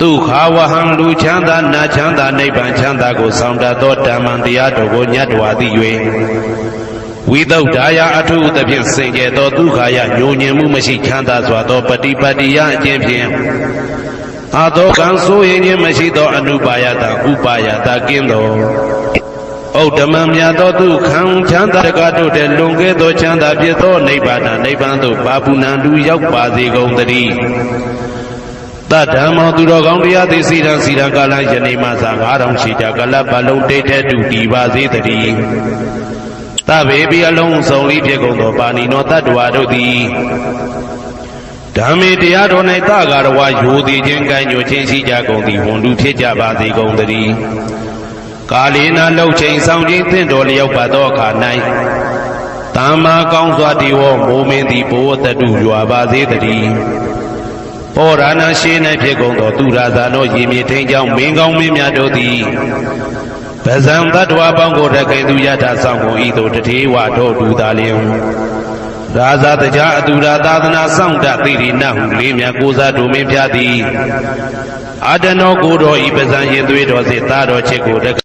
ဒုက္ခဝဟံလူချမ်းသာနတ်ချမ်းသာနိဗ္ဗာန်ချမ်းသာကိုဆောင်တတ်သောဓမ္မံတရားတော်ကိုညတ်တော်သည်၍ဝ ဝိသုဒ္ဓါယအထုသဖြင့်စင်ကြယ်သောဒုက္ခယညိုညင်မှုမရှိချမ်းသာစွာသောပฏิပတ်တိယအကျင့်ဖြင့်အာသောကံဆိုရင်ခြင်းမရှိသောအနုပါယတဥပါယတကင်းသောဩဓမံမြတ်သောဒုက္ခံချမ်းသာတကားတို့တဲ့လွန်ကဲသောချမ်းသာဖြစ်သောနိဗ္ဗာန်နိဗ္ဗာန်သို့ပါပုဏ္ဏတူရောက်ပါစေကုန်သတည်းတတ္တမောသူတော်ကောင်းတရားသိစီရန်စီရန်ကာလယနေ့မှသာ9000ရှိကြကလပ်ပတ်လုံးတိတ်တဲ့တူတည်ပါစေတည်းသဗ္ဗေပိအလုံးစုံလေးဖြစ်ကုန်သောပါဏိနောတတ္တဝါတို့သည်ဓမ္မေတရားတော်၌တကာရဝယိုသည်ခြင်းကံညွှန်ခြင်းရှိကြကုန်သည်ဝန်တူဖြစ်ကြပါစေကုန်သတည်းကာလေနာလှုပ်ချိန်ဆောင်ခြင်းသင့်တော်လျောက်ပါသောအခါ၌သမ္မာကောင်းစွာတည်ဝမိုးမင်းသည်ဘိုးတတုရွာပါစေတည်းပောရဏရှိ၌ဖြစ်ကုန်သောသူရာဇာသောရေမြေထိန်ကြောင့်မင်းကောင်းမင်းများတို့သည်ပဇံတတ္တဝါပေါင်းကိုရခိုင်သူယထာဆောင်ကုန်ဤသို့တထေဝတို့တူသာလျင်ရာဇာတကြားအတူရာသာသနာဆောင်တသိရိနဟုလေးမြတ်ကိုစားတို့မင်းဖျားသည်အာတနောကိုတော်ဤပဇံရင်သွေးတော်စေသားတော်ချစ်ကိုတခ